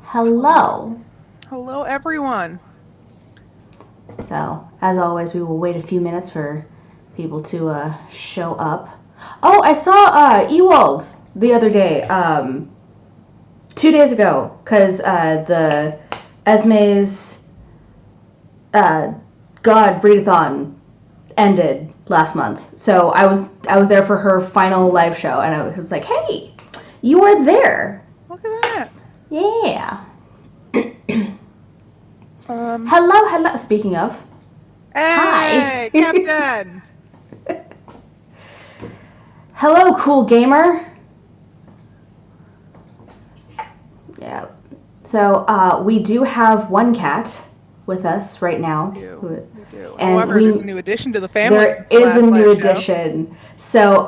Hello. Hello, everyone. So, as always, we will wait a few minutes for people to show up. Oh, I saw Ewald the other day, 2 days ago, because the Esme's God Breathathon ended last month. So I was there for her final live show, and I was like, hey, you were there. Look at that. Yeah. Hello. Speaking of, Hey, hi. Captain. Hello, cool gamer. Yeah. So we do have one cat with us right now. We do. And However, there's a new addition to the family since there the is last a new live show. addition. So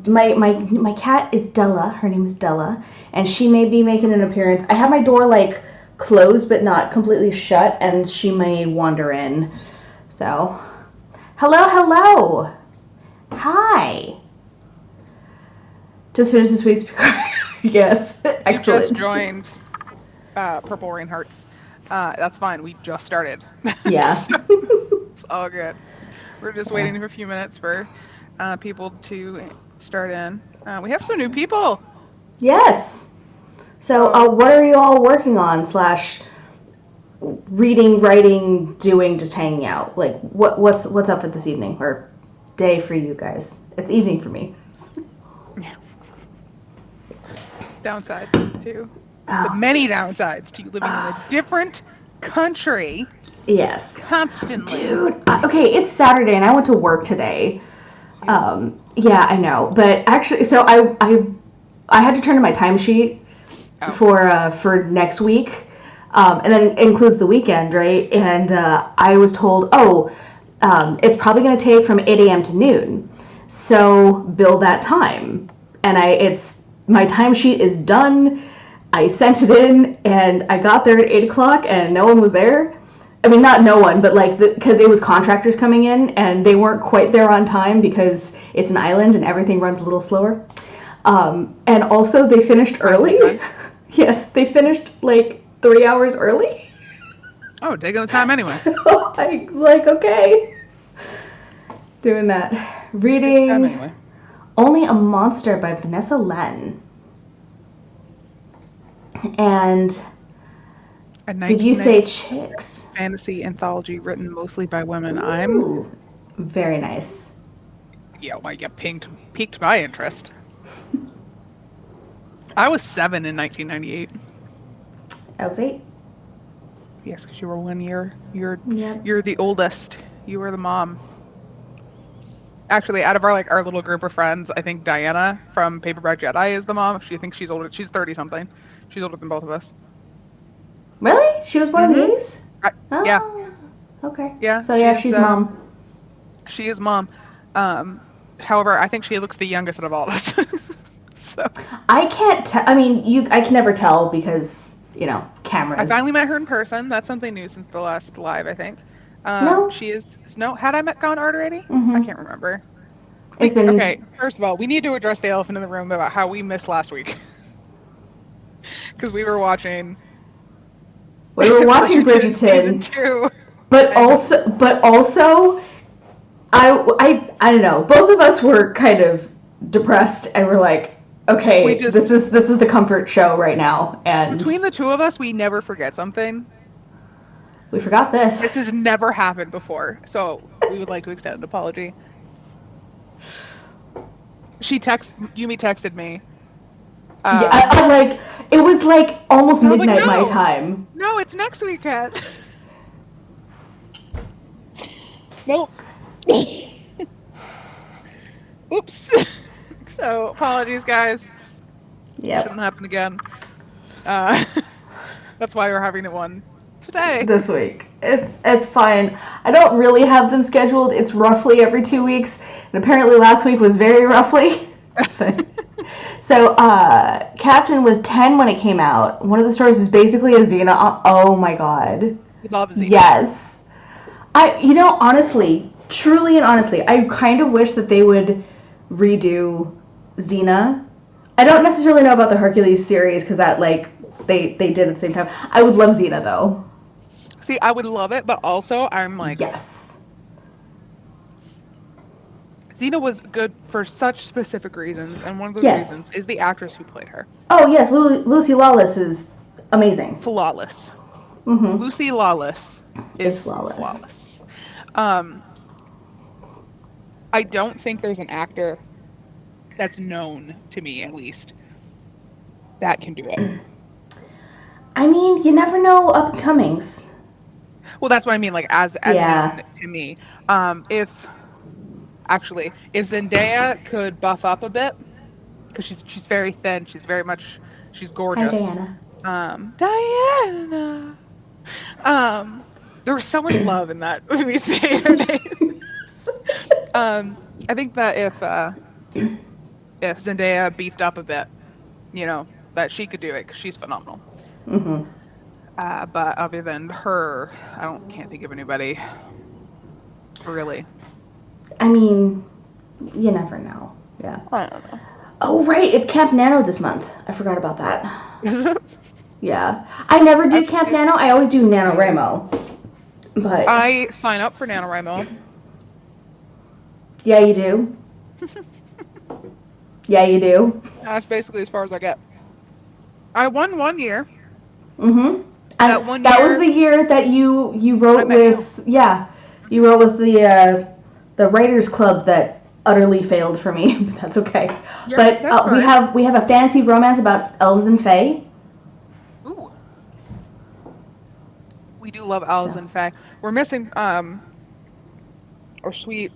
my cat is Della. Her name is Della, and she may be making an appearance. I have my door closed but not completely shut, and she may wander in. So, hello. Hi. Just finished this week's yes, excellent. You just joined Purple Rain Hearts. That's fine. We just started. Yeah. So, it's all good. We're just waiting for a few minutes for people to start in. We have some new people. Yes. So, what are you all working on? / reading, writing, doing, just hanging out. Like, what's up for this evening or day for you guys? It's evening for me. Downsides to the many downsides to you living in a different country. Yes. Constantly. Dude, okay, it's Saturday and I went to work today. Yeah, I know, but actually, so I had to turn in my timesheet for next week, and that includes the weekend, right? And I was told, it's probably going to take from 8 a.m. to noon, so bill that time. And my timesheet is done. I sent it in, and I got there at 8 o'clock, and no one was there. I mean, not no one, but because it was contractors coming in, and they weren't quite there on time because it's an island and everything runs a little slower. And also, they finished early. Yes, they finished 3 hours early. Oh, taking the time anyway. So okay. Doing that. Reading Anyway. Only a Monster by Vanessa Len. And did you say chicks? Fantasy anthology written mostly by women. Ooh, very nice. Yeah, well, you piqued my interest. I was 7 in 1998. I was 8. Yes, because you were 1 year. You're the oldest. You were the mom. Actually, out of our little group of friends, I think Diana from Paperback Jedi is the mom. She thinks she's older. She's 30 something. She's older than both of us. Really? She was born in the 80s? Yeah. Okay. Yeah. So yeah, she's mom. She is mom. However, I think she looks the youngest out of all of us. So. I can't tell. I mean, I can never tell because cameras. I finally met her in person. That's something new since the last live, I think. No. She is. No. Had I gone art already? Mm-hmm. I can't remember. It's been okay. First of all, we need to address the elephant in the room about how we missed last week because we were watching. We were watching Bridgerton season 2. But also, I don't know. Both of us were kind of depressed, and we're like, okay, this is the comfort show right now. And between the two of us, we never forget something. We forgot this. This has never happened before, so we would like to extend an apology. Yumi texted me. Yeah, it was almost midnight my time. No, it's next week, Kat. Nope. Oops. So, apologies, guys. Yeah. Shouldn't happen again. That's why we're having it one today. This week. It's fine. I don't really have them scheduled. It's roughly every 2 weeks, and apparently last week was very roughly. So, Captain was 10 when it came out. One of the stories is basically a Xena. Oh my god. We love Xena. Yes. Honestly, truly and honestly, I kind of wish that they would redo Xena. I don't necessarily know about the Hercules series because that they did at the same time. I would love Xena though. See, I would love it, but also I'm like, Yes. Xena was good for such specific reasons, and one of those Yes. reasons is the actress who played her. Oh yes, Lucy Lawless is amazing. Flawless. Mm-hmm. Lucy Lawless is flawless. flawless. I don't think there's an actor that's known to me, at least, that can do it. I mean, you never know up and comings. Well, that's what I mean, like, as Yeah. known to me. If Zendaya could buff up a bit, because she's very thin, she's gorgeous. Hi, Diana. There was so much love in that when we say her name. I think that if Zendaya beefed up a bit, that she could do it because she's phenomenal. Mm-hmm. But other than her, can't think of anybody really. I mean, you never know. Yeah. I don't know. Oh right, it's Camp Nano this month. I forgot about that. Yeah, I never do Camp Nano. I always do NaNoWriMo. But I sign up for NaNoWriMo. Yeah, you do. Yeah, you do. That's basically as far as I get. I won 1 year. Mm-hmm. That was the year that you wrote with you wrote with the writers club that utterly failed for me. But that's okay. Yeah, but we have a fantasy romance about elves and fae. Ooh. We do love elves and fae. We're missing our sweet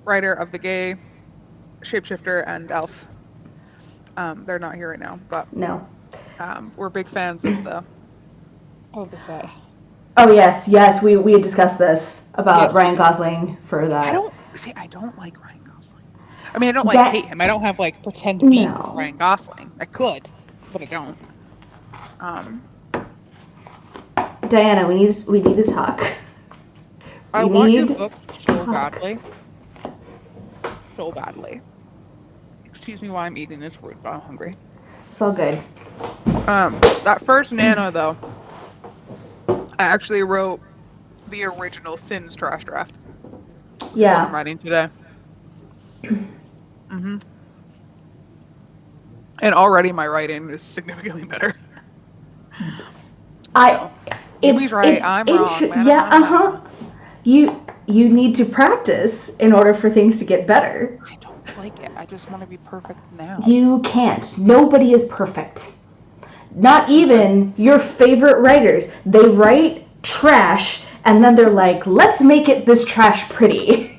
writer of the gay shapeshifter and elf. They're not here right now, but no. We're big fans of the fae. Oh yes, we had discussed this about Ryan Gosling for that. I don't like Ryan Gosling. I mean, I don't hate him. I don't have pretend beef with Ryan Gosling. I could, but I don't. Diana, we need to talk. I want your book so badly. So badly. Excuse me while I'm eating this fruit, but I'm hungry. It's all good. That first Nano though, I actually wrote the original Sins trash draft. Yeah. I'm writing today. Mm-hmm. And already my writing is significantly better. It's right. I'm wrong. Yeah. You need to practice in order for things to get better. I don't like it. I just want to be perfect now. You can't. Nobody is perfect. Not even your favorite writers. They write trash and then they're like, let's make this trash pretty.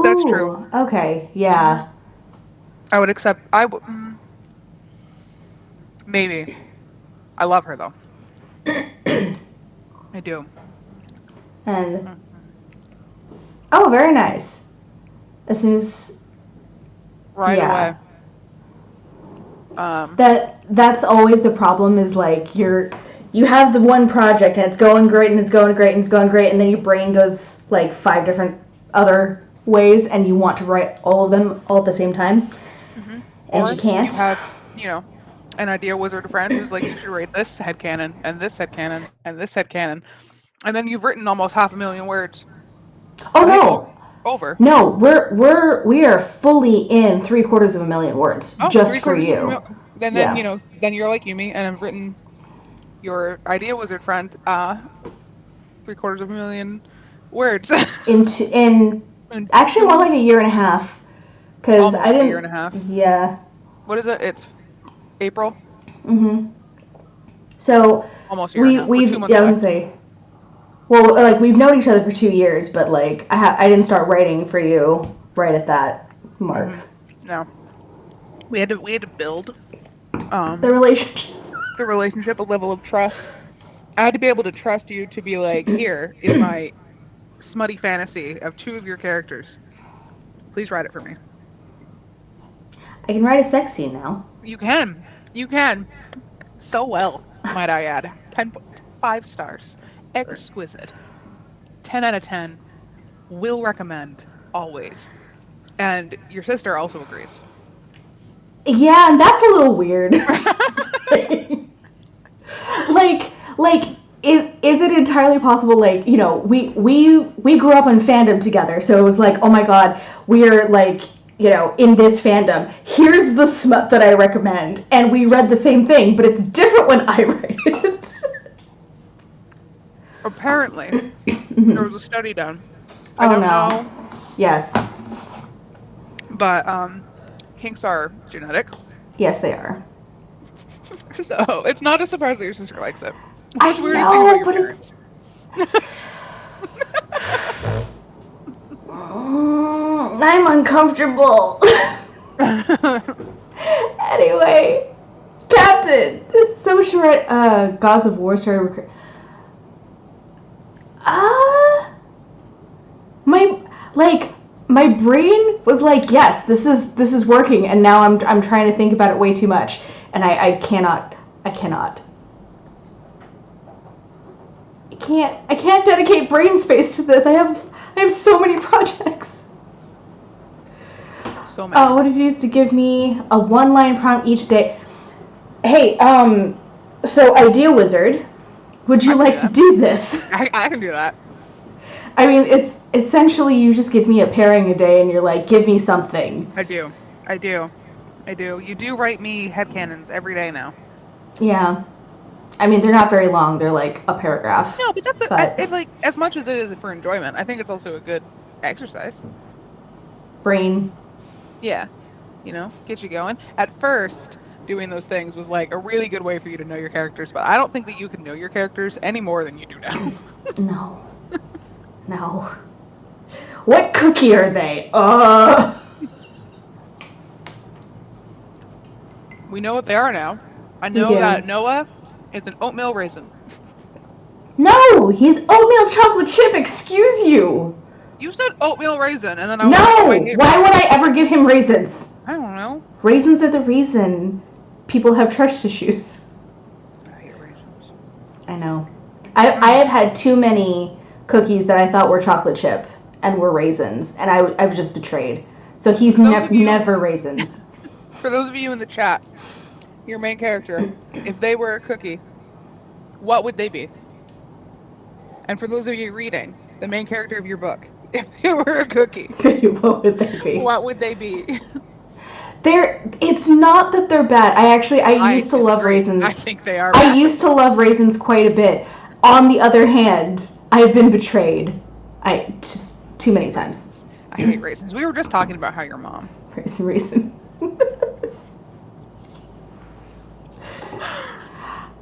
That's true. Okay, yeah. I would accept. Maybe. I love her though. I do. And oh, very nice. As soon as away. That's always the problem. Is you have the one project and it's going great and it's going great and it's going great, and then your brain goes 5 different other ways and you want to write all of them all at the same time. Mm-hmm. And you can't. You have, an idea wizard friend who's like, you should write this headcanon and this headcanon and this headcanon, and then you've written almost 500,000 words. Oh no! Over. No, we are fully in 750,000 words just for you. Then then you're like Yumi, and I've written your idea wizard friend 750,000 words. in actually more like a year and a half, because I didn't. A year and a half. Yeah. What is it? It's April. Mhm. So almost a year and a half. I was gonna say. Well, we've known each other for 2 years, but I didn't start writing for you right at that mark. Mm-hmm. No. We had to build the relationship. The relationship, a level of trust. I had to be able to trust you to be like, here is my smutty fantasy of 2 of your characters. Please write it for me. I can write a sex scene now. You can. So well, might I add. 5 stars. Exquisite. 10 out of 10. will recommend always. And your sister also agrees. Yeah, and that's a little weird. like, is it entirely possible? Like, you know, we grew up in fandom together, so it was like, oh my god, we're like, you know, in this fandom. Here's the smut that I recommend, and we read the same thing, but it's different when I read it. Apparently, there was a study done. I don't know. Yes. But kinks are genetic. Yes, they are. So it's not a surprise that your sister likes it. What's the weirdest thing about your parents? I'm uncomfortable. Anyway, Captain. So short. Gods of War started. My brain was like, yes, this is working, and now I'm trying to think about it way too much, and I cannot. I can't dedicate brain space to this. I have so many projects. So many. What if he needs to give me a one-line prompt each day? Hey, so Idea Wizard, would you like to do this? I can do that. I mean, it's essentially you just give me a pairing a day and you're like, give me something. I do. You do write me headcanons every day now. Yeah. I mean, they're not very long. They're like a paragraph. No, but that's like, as much as it is for enjoyment, I think it's also a good exercise. Brain. Yeah. You know, get you going. At first, doing those things was like a really good way for you to know your characters, but I don't think that you can know your characters any more than you do now. No. What cookie are they? We know what they are now. I know that Noah is an oatmeal raisin. No, he's oatmeal chocolate chip. Excuse you. You said oatmeal raisin, and then why would I ever give him raisins? I don't know. Raisins are the reason people have trust issues. I hate raisins. I know. I have had too many cookies that I thought were chocolate chip and were raisins, and I was just betrayed. So he's never raisins. For those of you in the chat, your main character, if they were a cookie, what would they be? And for those of you reading, the main character of your book, if they were a cookie, what would they be? What would they be? It's not that they're bad. I used to love raisins. I think they are bad. I used to love raisins quite a bit. On the other hand, I've been betrayed. Just too many times. I hate raisins. We were just talking about how your mom. Raisin.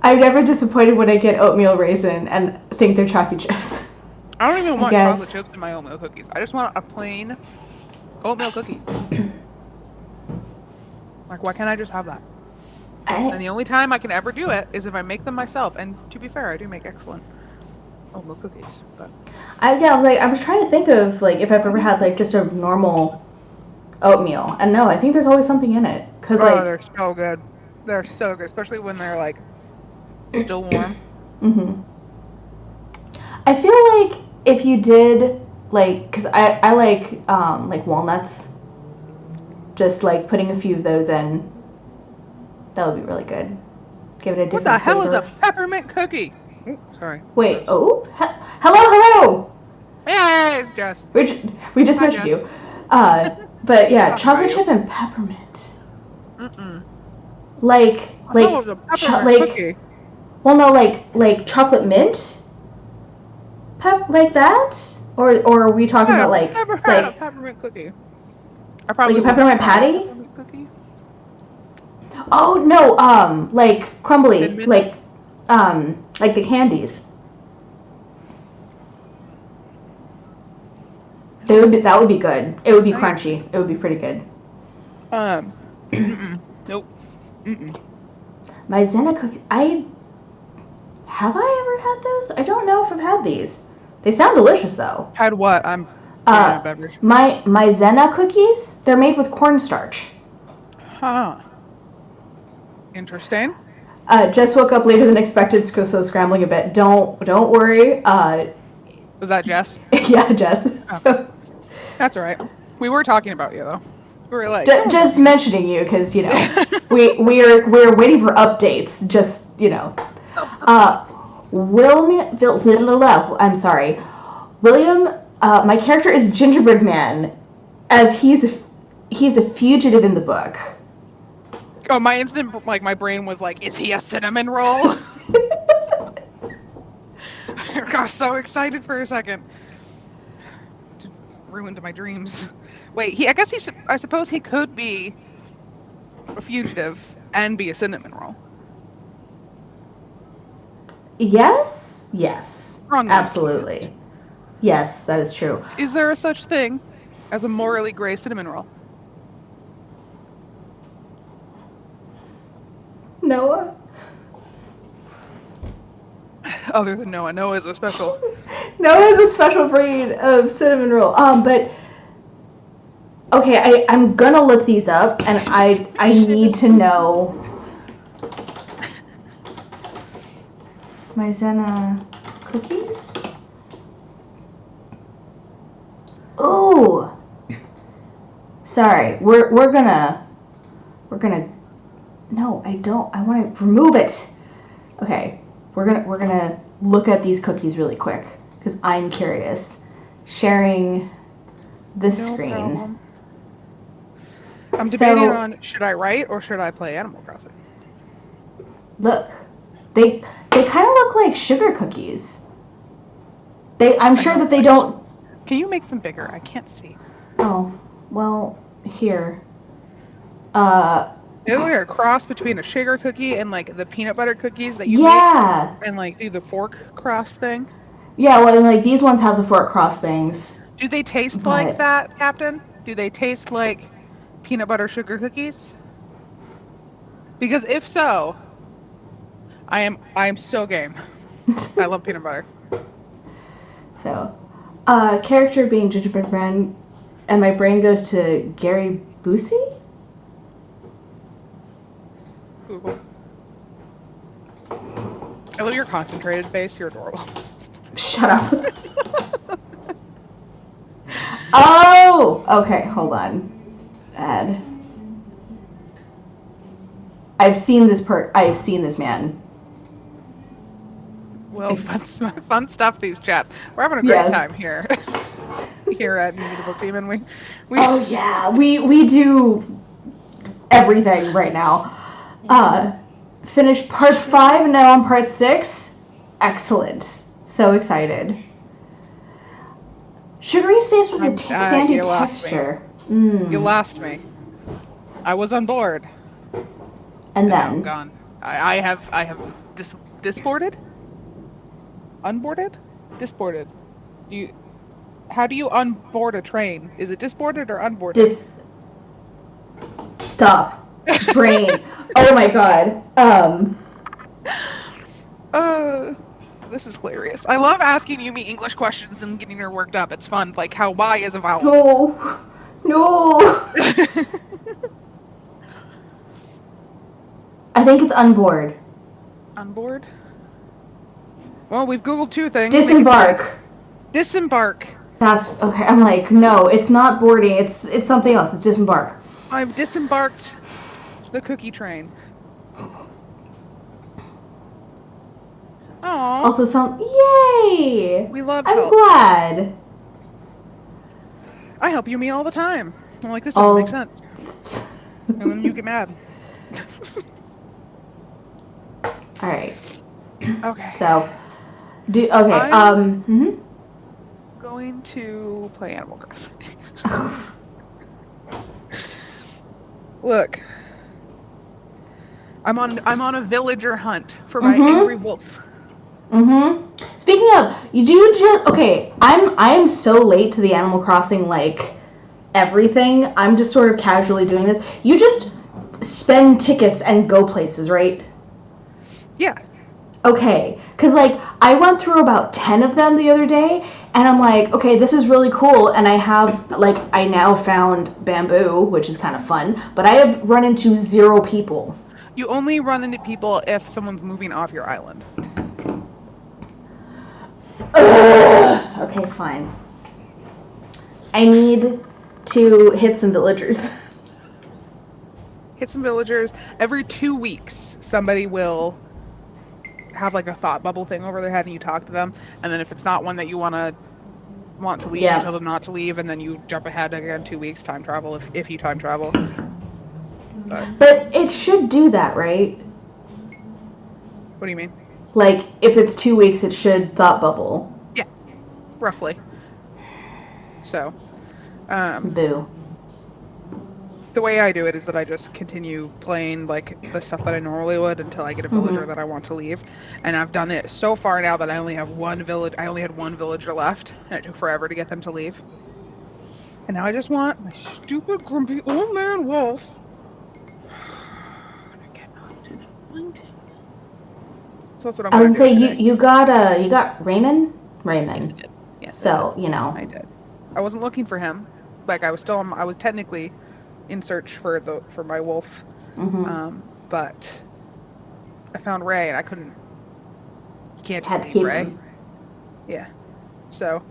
I'm never disappointed when I get oatmeal raisin and think they're chocolate chips. I don't even want chocolate chips in my oatmeal cookies. I just want a plain oatmeal cookie. Like, why can't I just have that? And the only time I can ever do it is if I make them myself. And to be fair, I do make excellent oatmeal cookies. But I was trying to think of like if I've ever had like just a normal oatmeal, and no, I think there's always something in it. They're so good. They're so good, especially when they're like still warm. Mhm. I feel like if you did like, because I like walnuts, just like putting a few of those in, that would be really good. Give it a different flavor. What the hell is a peppermint cookie? Ooh, sorry. Wait. Oh, hello. Hey, it's Jess. We just mentioned you. But yeah, chocolate chip and peppermint. Like cookie. Well, no, like chocolate mint. Like that, or are we talking about like I've never had a peppermint cookie. Like a peppermint patty? Peppermint cookie? Oh no, like crumbly, like the candies. That would be good. It would be crunchy. It would be pretty good. Nope. Maizena cookies. Have I ever had those? I don't know if I've had these. They sound delicious though. Had what? I'm a beverage. My Maizena cookies. They're made with cornstarch. Huh. Interesting. Just woke up later than expected, so scrambling a bit. Don't worry. Was that Jess? Yeah, Jess. Oh. So, That's all right. We were talking about you though. We were like just mentioning you because we're waiting for updates. Just I'm sorry, William. My character is Gingerbread Man, as he's a fugitive in the book. Oh, my instant, like, my brain was like, is he a cinnamon roll? I got so excited for a second. Ruined my dreams. Wait, I suppose he could be a fugitive and be a cinnamon roll. Yes, Wrongly absolutely. accused. Yes, that is true. Is there a such thing as a morally gray cinnamon roll? Noah? Other than Noah. Noah is a special. Noah is a special breed of cinnamon roll. But okay, I'm gonna look these up, and I need to know. Maizena cookies? Ooh. Sorry, we're gonna. No, I don't. I want to remove it. Okay, we're gonna look at these cookies really quick because I'm curious. Sharing this screen. Problem. I'm debating on should I write or should I play Animal Crossing. Look, they kind of look like sugar cookies. I'm sure that they don't. Can you make them bigger? I can't see. Oh, well, here. They look like a cross between a sugar cookie and like the peanut butter cookies that you make and like do the fork cross thing. Yeah, well, and, like these ones have the fork cross things. Do they taste like that, Captain? Do they taste like peanut butter sugar cookies? Because if so, I am so game. I love peanut butter. So, character being Gingerbread Man, and my brain goes to Gary Busey? Google. I love your concentrated face. You're adorable. Shut up. Oh! Okay, hold on. Add. I've seen this man. Well, fun stuff, these chats. We're having a great time here. Here at Meet the Book Team, and we Oh yeah, we do everything right now. Finished part 5 and now on part 6. Excellent. So excited. Sugary stays with a sandy texture. You lost me. I was on board. And then I'm gone. I have disboarded? Unboarded? Disboarded. How do you unboard a train? Is it disboarded or unboarded? Stop. Brain. Oh my god. This is hilarious. I love asking Yumi English questions and getting her worked up. It's fun. Like how Y is a vowel. No. I think it's unboard. Unboard? Well, we've Googled 2 things. Disembark. Disembark. That's okay. I'm like, no, it's not boarding. It's something else. It's disembark. I've disembarked the cookie train. Aww. Also, yay! We love I'm help. glad. I help Yumi all the time. I'm like, this doesn't make sense. And then you get mad. All right. Okay. So, going to play Animal Crossing. Look, I'm on a villager hunt for my angry wolf. Speaking of, I'm so late to the Animal Crossing, like, everything. I'm just sort of casually doing this. You just spend tickets and go places, right? Yeah. Okay, because, like, I went through about 10 of them the other day, and I'm like, okay, this is really cool, and I now found bamboo, which is kind of fun, but I have run into 0 people. You only run into people if someone's moving off your island. Ugh. Okay, fine. I need to hit some villagers. Hit some villagers. Every 2 weeks, somebody will have like a thought bubble thing over their head, and you talk to them. And then if it's not one that you want to leave, Yeah. you tell them not to leave, and then you jump ahead again 2 weeks, time travel if you time travel. But it should do that, right? What do you mean? Like, if it's 2 weeks, it should thought bubble. Yeah, roughly. So, Boo. the way I do it is that I just continue playing like the stuff that I normally would until I get a villager that I want to leave. And I've done it so far now that I only have one village. I only had one villager left, and it took forever to get them to leave. And now I just want my stupid grumpy old man wolf. I cannot find him. So that's what I'm I was gonna gonna do say today. you got Raymond? Yes, Raymond. I did. Yes, So, you know. I did. I wasn't looking for him. Like I was technically in search for my wolf. But I found Ray, and I couldn't. You can't Had to just keep leave Ray. him. Yeah. So,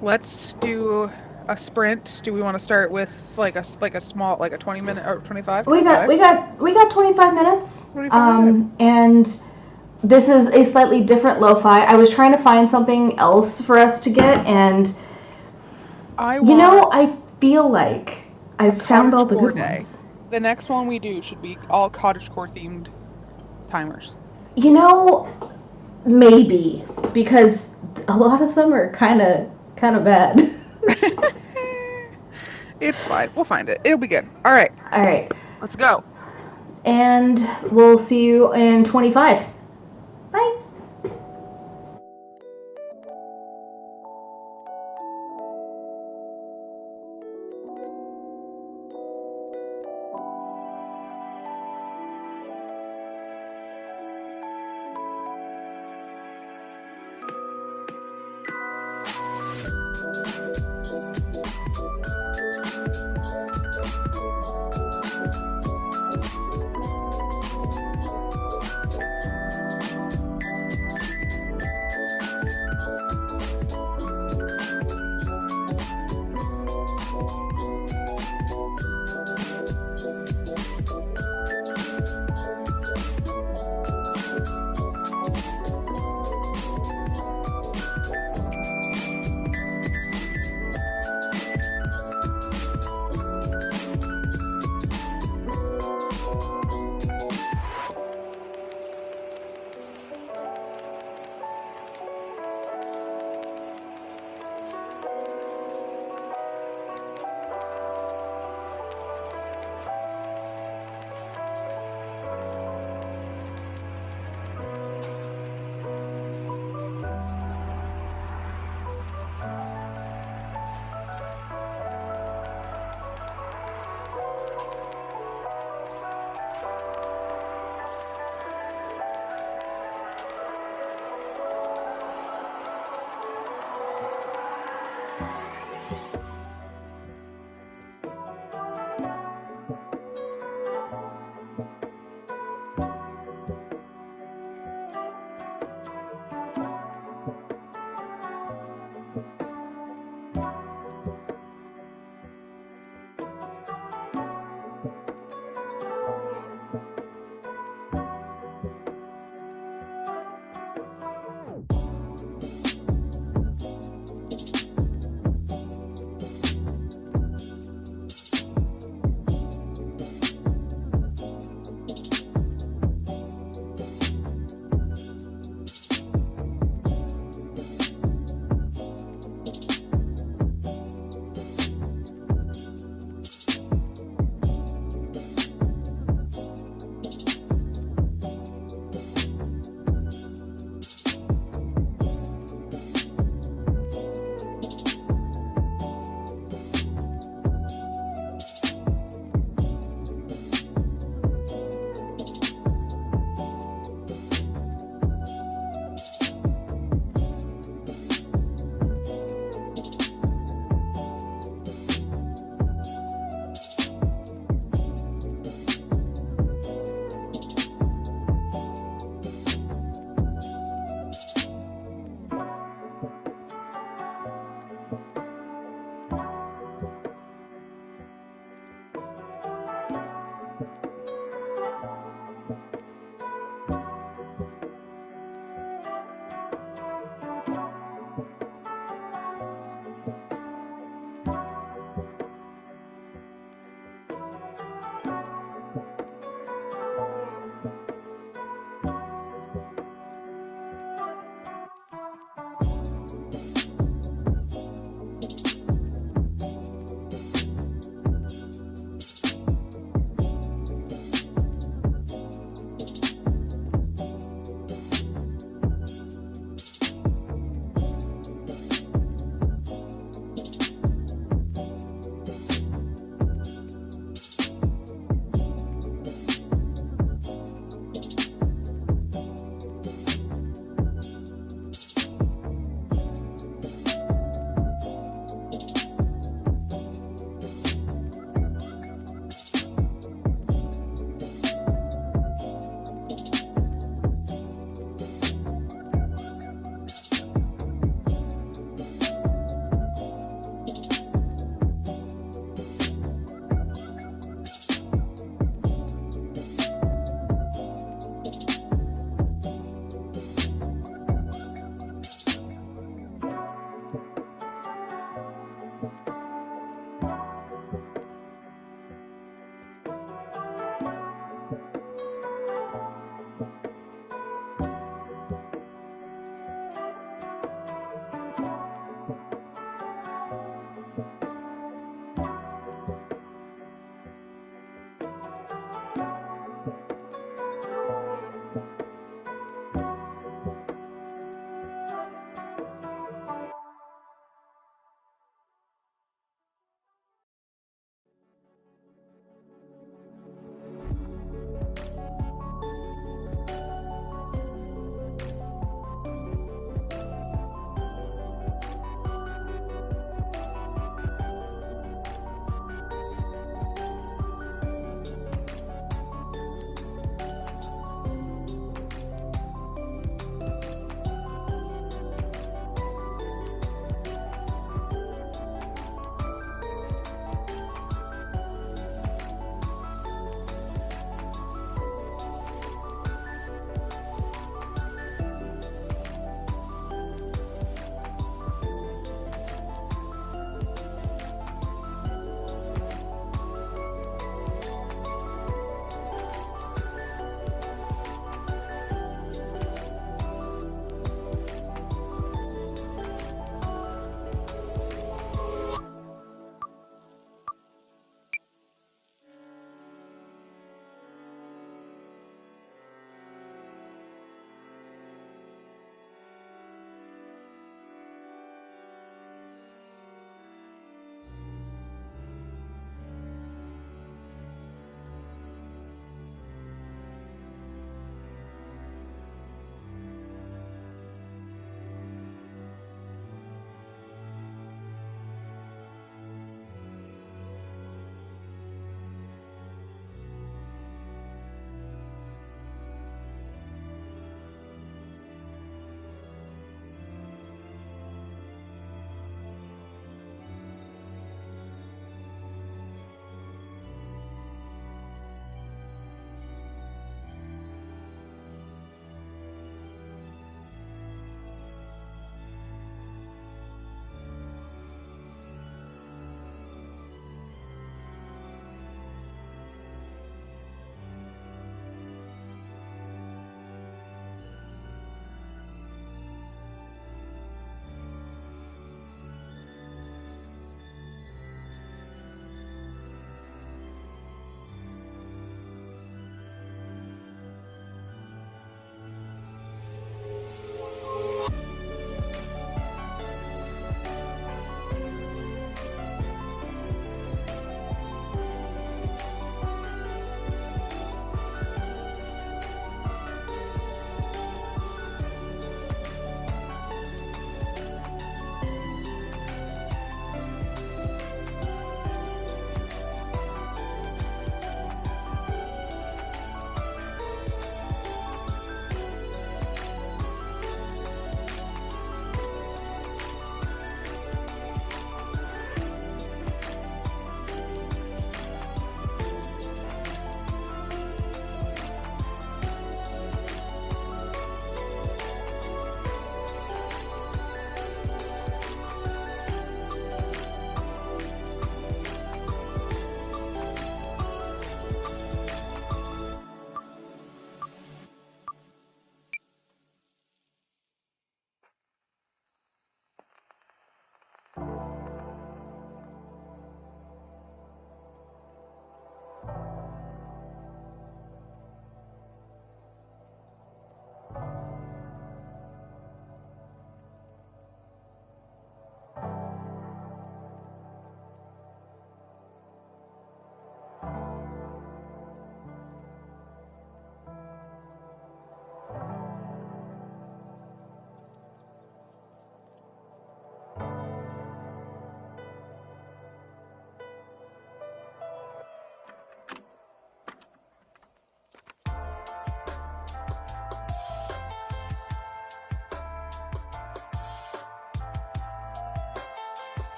let's do a sprint. Do we want to start with like a small, like a 20-minute or 25? We got 25 minutes. 25. And this is a slightly different lo-fi. I was trying to find something else for us to get, and I feel like I've found all the good ones. The next one we do should be all cottagecore themed timers. Maybe, because a lot of them are kind of bad. It's fine. We'll find it. It'll be good. All right. Let's go. And we'll see you in 25. Bye.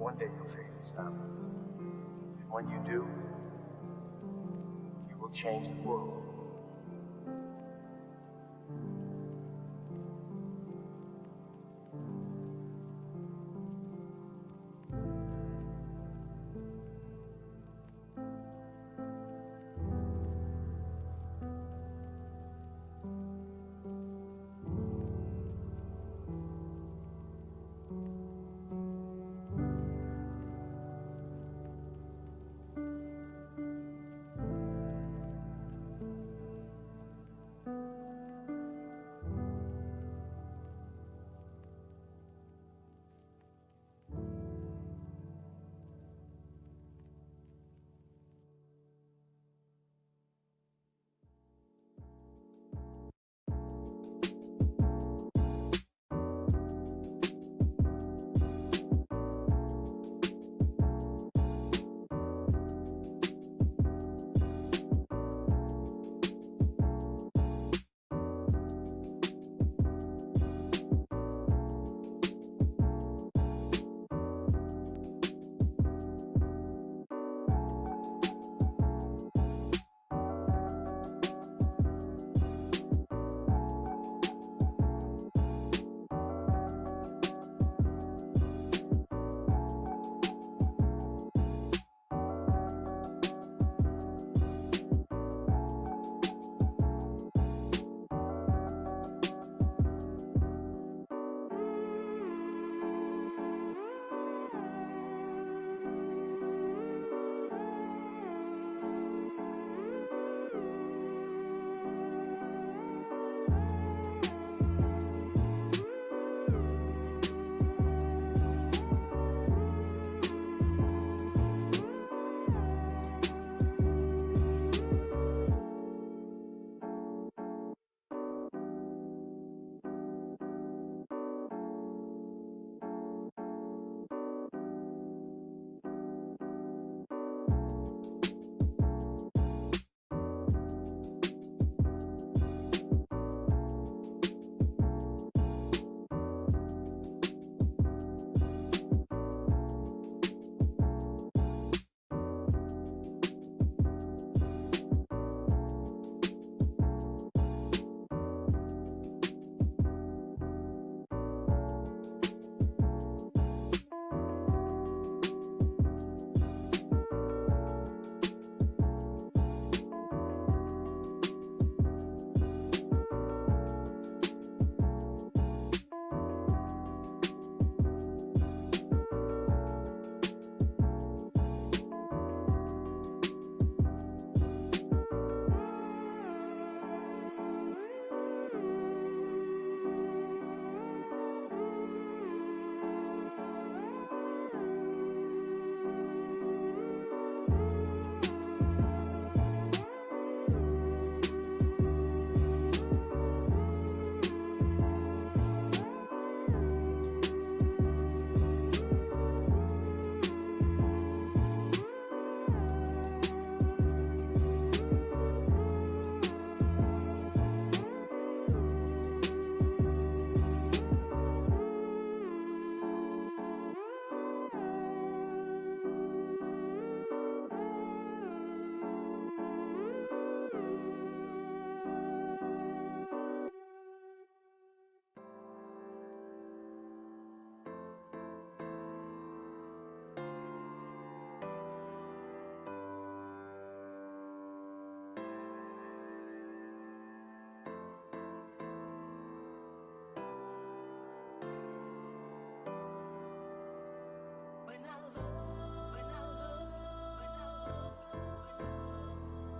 one day you'll figure this out. And when you do, you will change the world.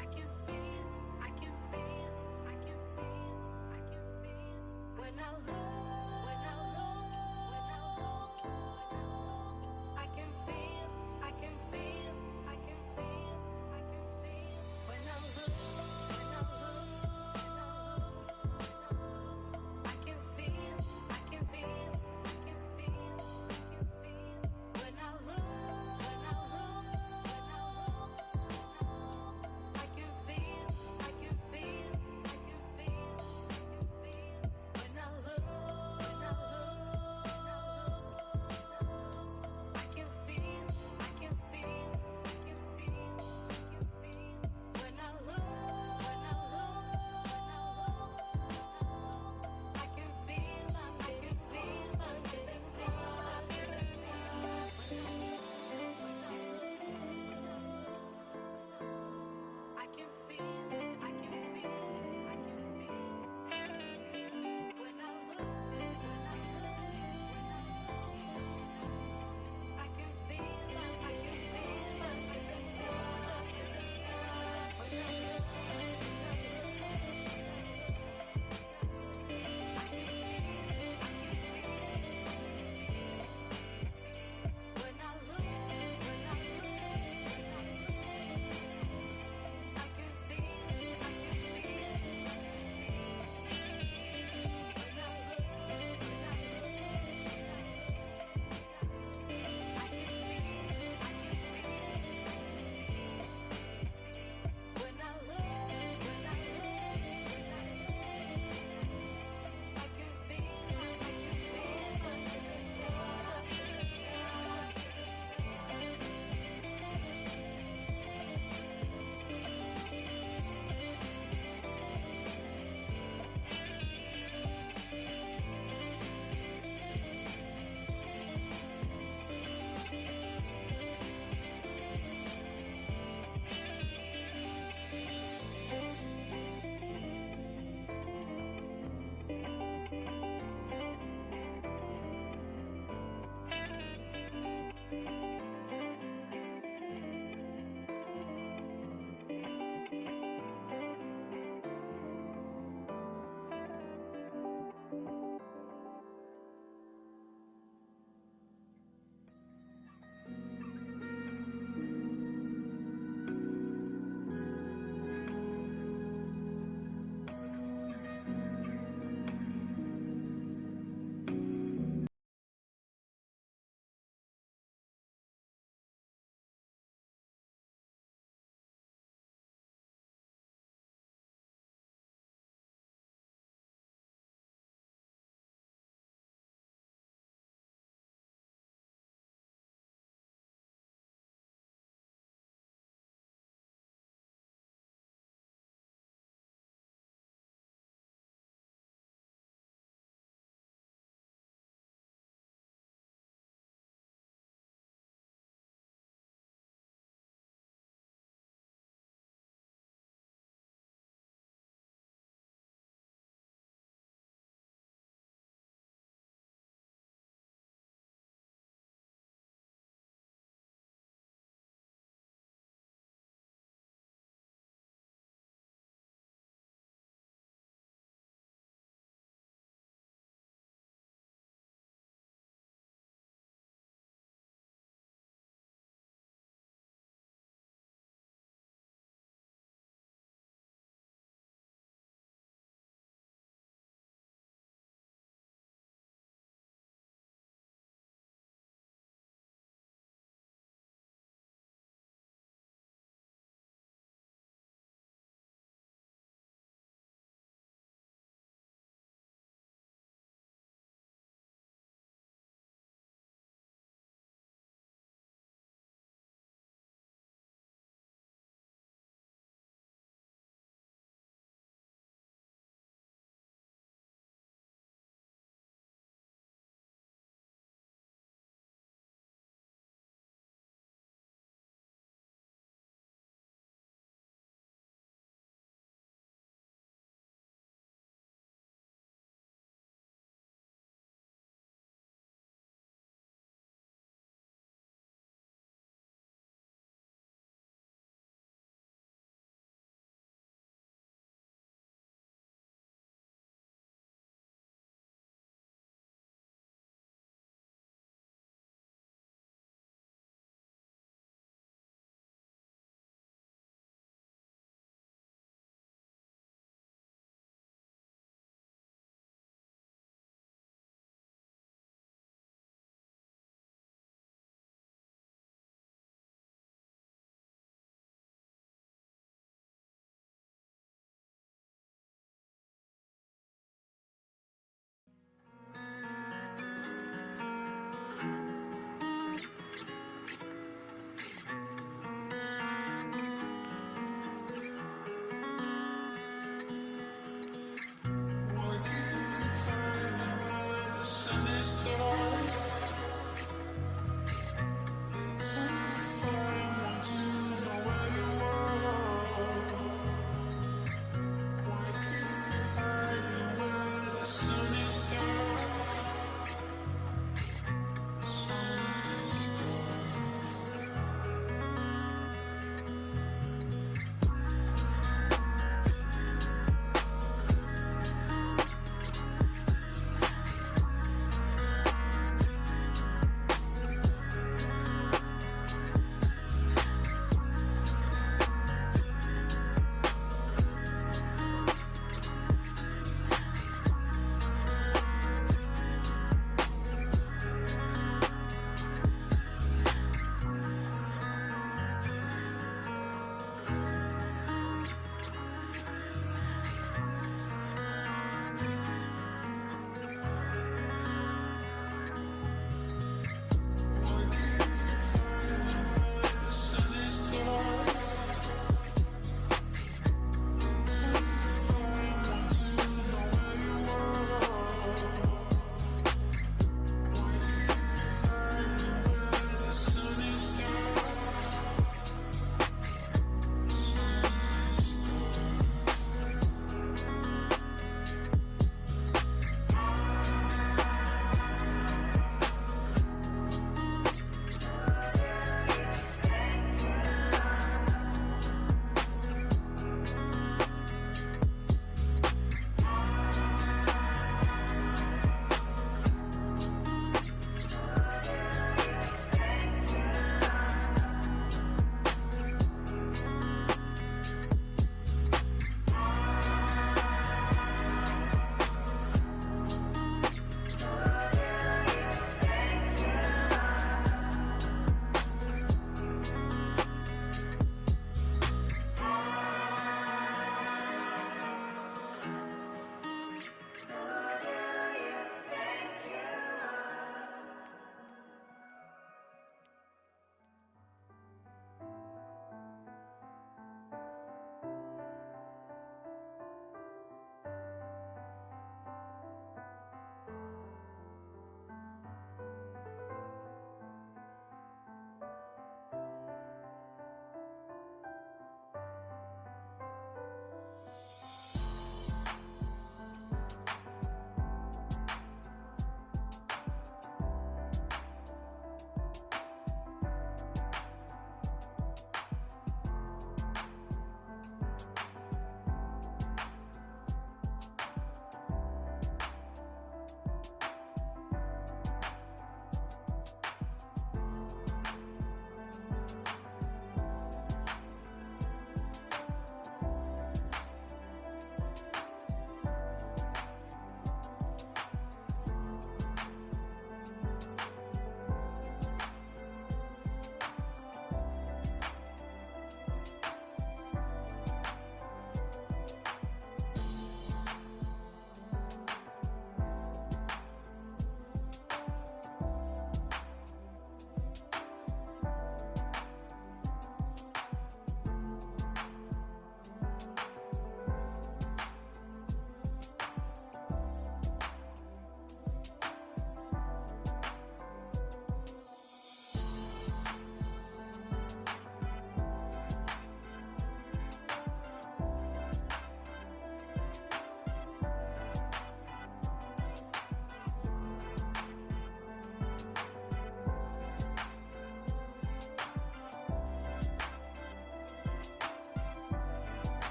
I can feel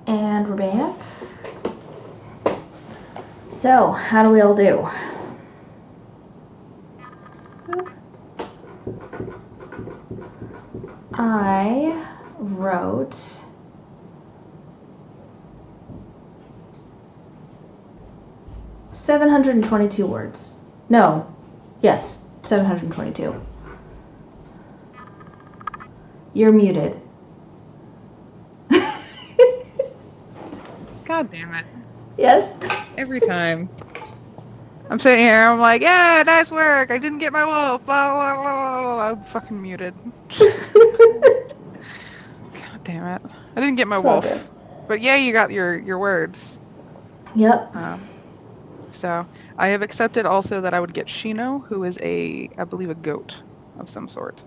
And we're back. So, how do we all do? I wrote 722 words. No. Yes, 722. You're muted. God damn it. Yes? Every time. I'm sitting here, I'm like, yeah, nice work. I didn't get my wolf. Blah, blah, blah, blah, blah. I'm fucking muted. God damn it. I didn't get my It's all wolf. good. But yeah, you got your words. Yep. So I have accepted also that I would get Shino, who is I believe, a goat of some sort.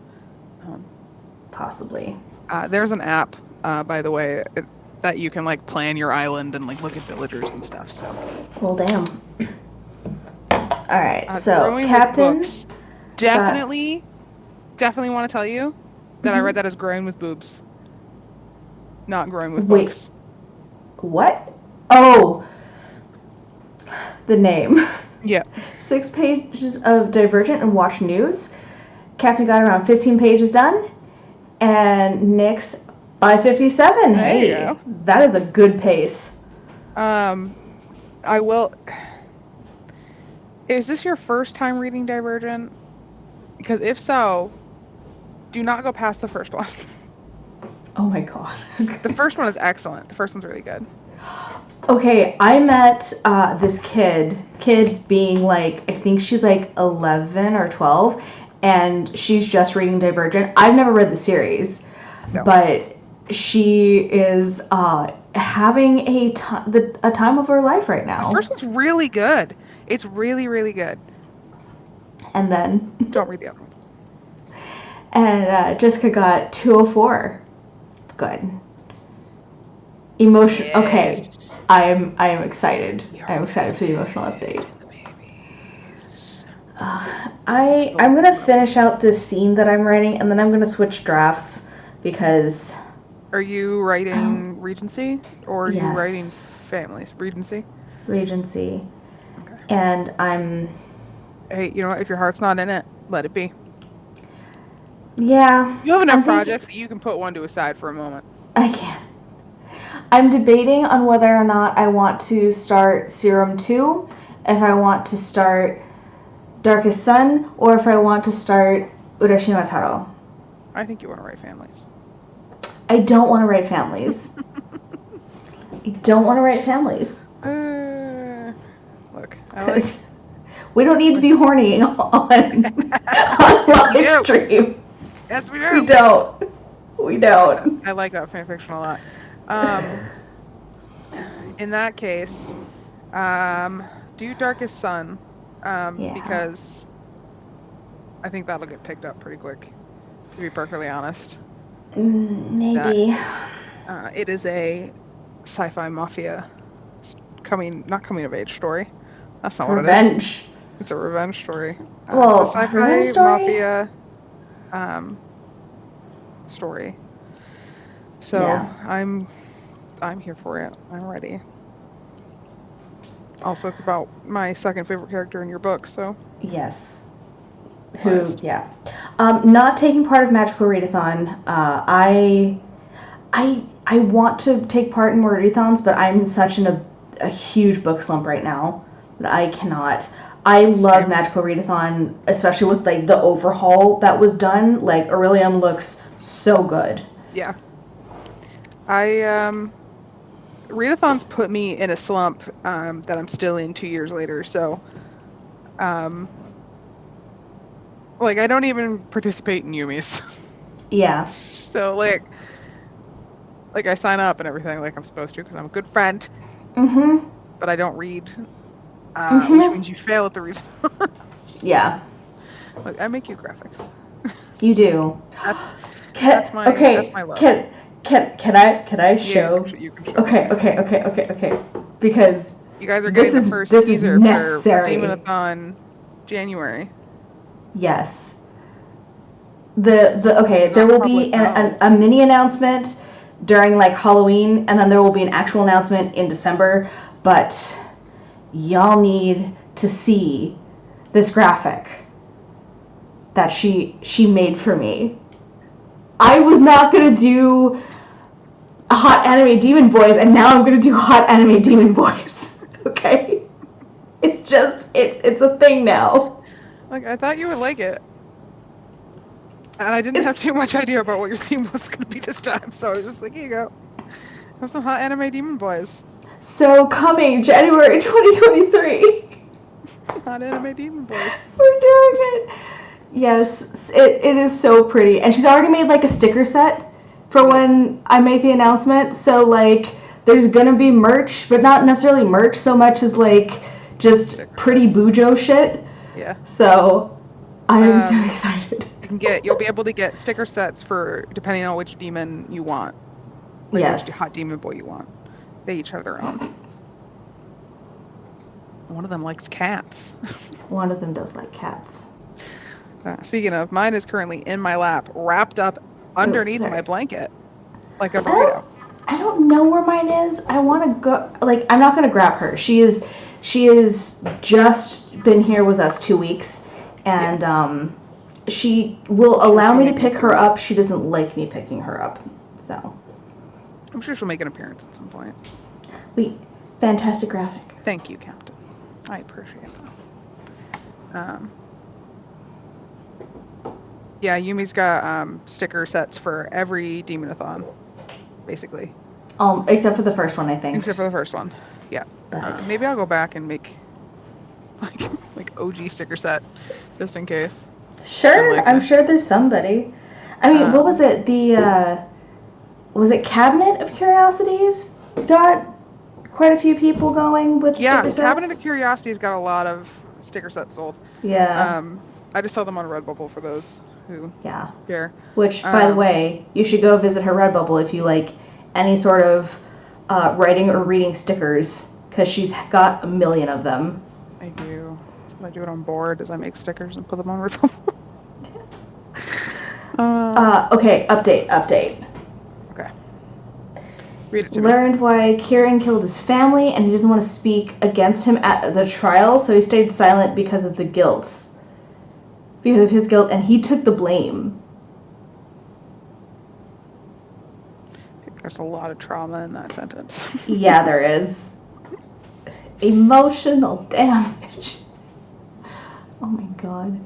Possibly. There's an app, by the way, that you can like plan your island and like look at villagers and stuff. So. Well, damn. All right. So, Growing with Captain. books. Definitely want to tell you that I Mhm. read that as growing with boobs, not growing with Wait. books. What? Oh. The name. Yeah. 6 pages of Divergent and Watch News. Captain got around 15 pages done. And Nick's 557. There Hey, you go. that is a good pace. I will. Is this your first time reading Divergent? Because if so, do not go past the first one. Oh my god. The first one is excellent. The first one's really good. Okay, I met this kid being like, I think she's like 11 or 12, and she's just reading Divergent. I've never read the series, No. but she is having a time of her life right now. The first one's really good. It's really, really good. And then... Don't read the other one. And Jessica got 204. It's good. Emotion. Yes. Okay, I am excited. I'm excited for the emotional update. I'm gonna finish out this scene that I'm writing, and then I'm gonna switch drafts because. Are you writing Regency or are you Yes. writing Families? Regency. Regency. Okay. And I'm. Hey, you know what? If your heart's not in it, let it be. Yeah. You have enough I think- projects that you can put one to aside for a moment. I can't. I'm debating on whether or not I want to start Serum 2, if I want to start Darkest Sun, or if I want to start Urashima Taro. I think you want to write Families. I don't want to write families. I don't want to write families. Look, I like. We don't need to be horny on live do. stream. Yes, we do. We don't. We don't. I like that fanfiction a lot. In that case, do Darkest Sun, Yeah. because I think that'll get picked up pretty quick, to be perfectly honest. Maybe. It is a sci-fi mafia not coming of age story. That's not what it is. Revenge. It's a revenge story. Well, it's a sci-fi revenge story? mafia story. So Yeah. I'm here for it. I'm ready. Also, it's about my second favorite character in your book, so. Yes. Who? Biased. Yeah. Not taking part of Magical Readathon. I want to take part in more readathons, but I'm in such a huge book slump right now that I cannot. I love Same. Magical Readathon, especially with like the overhaul that was done. Like Aurelium looks so good. Yeah. Readathons put me in a slump that I'm still in 2 years later, so like I don't even participate in Yumi's. Yeah. So like I sign up and everything like I'm supposed to because I'm a good friend, Mhm. but I don't read. Mhm. Which means you fail at the read. Yeah. Look, I make you graphics. You do. That's my love. Can I show? You can show. Okay. Because You guys are This getting is- the first this is teaser necessary. for Demonathon January. yes. Okay, It's there not will be public, no. a mini announcement during like Halloween, and then there will be an actual announcement in December. But y'all need to see this graphic that she made for me. I was not gonna do Hot Anime Demon Boys, and now I'm gonna do Hot Anime Demon Boys. Okay, it's just it's a thing now. Like, I thought you would like it. And I didn't have too much idea about what your theme was going to be this time, so I was just like, here you go. Have some Hot Anime Demon Boys. So coming January 2023. Hot Anime Demon Boys. We're doing it. Yes, it is so pretty. And she's already made like a sticker set for when I make the announcement. So like there's going to be merch, but not necessarily merch so much as like just pretty Bujo shit. Yeah. So I am so excited. You'll be able to get sticker sets for depending on which demon you want. Like yes. Which hot demon boy you want. They each have their own. One of them likes cats. One of them does like cats. Speaking of, mine is currently in my lap, wrapped up underneath my blanket, like a burrito. I don't know where mine is. I want to go. Like, I'm not gonna grab her. She is just been here with us 2 weeks, and she will allow me to pick her up. She doesn't like me picking her up, so. I'm sure she'll make an appearance at some point. Fantastic graphic. Thank you, Captain. I appreciate that. Yeah, Yumi's got sticker sets for every Demonathon, basically. Except for the first one, I think. Except for the first one, yeah. Maybe I'll go back and make like OG sticker set, just in case. Sure, I'm sure there's somebody. I mean, what was it? Was it Cabinet of Curiosities got quite a few people going with sticker sets? Yeah, Cabinet of Curiosities got a lot of sticker sets sold. Yeah. I just sell them on Redbubble for those who care. Which, by the way, you should go visit her Redbubble if you like any sort of writing or reading stickers, because she's got a million of them. I do. That's what I do it on board, is I make stickers and put them on Redbubble. Okay, update. Okay. Read it to me. Learned why Kieran killed his family, and he doesn't want to speak against him at the trial, so he stayed silent because of the guilt. Because of his guilt, and he took the blame. There's a lot of trauma in that sentence. Yeah, there is. Emotional damage. Oh my god.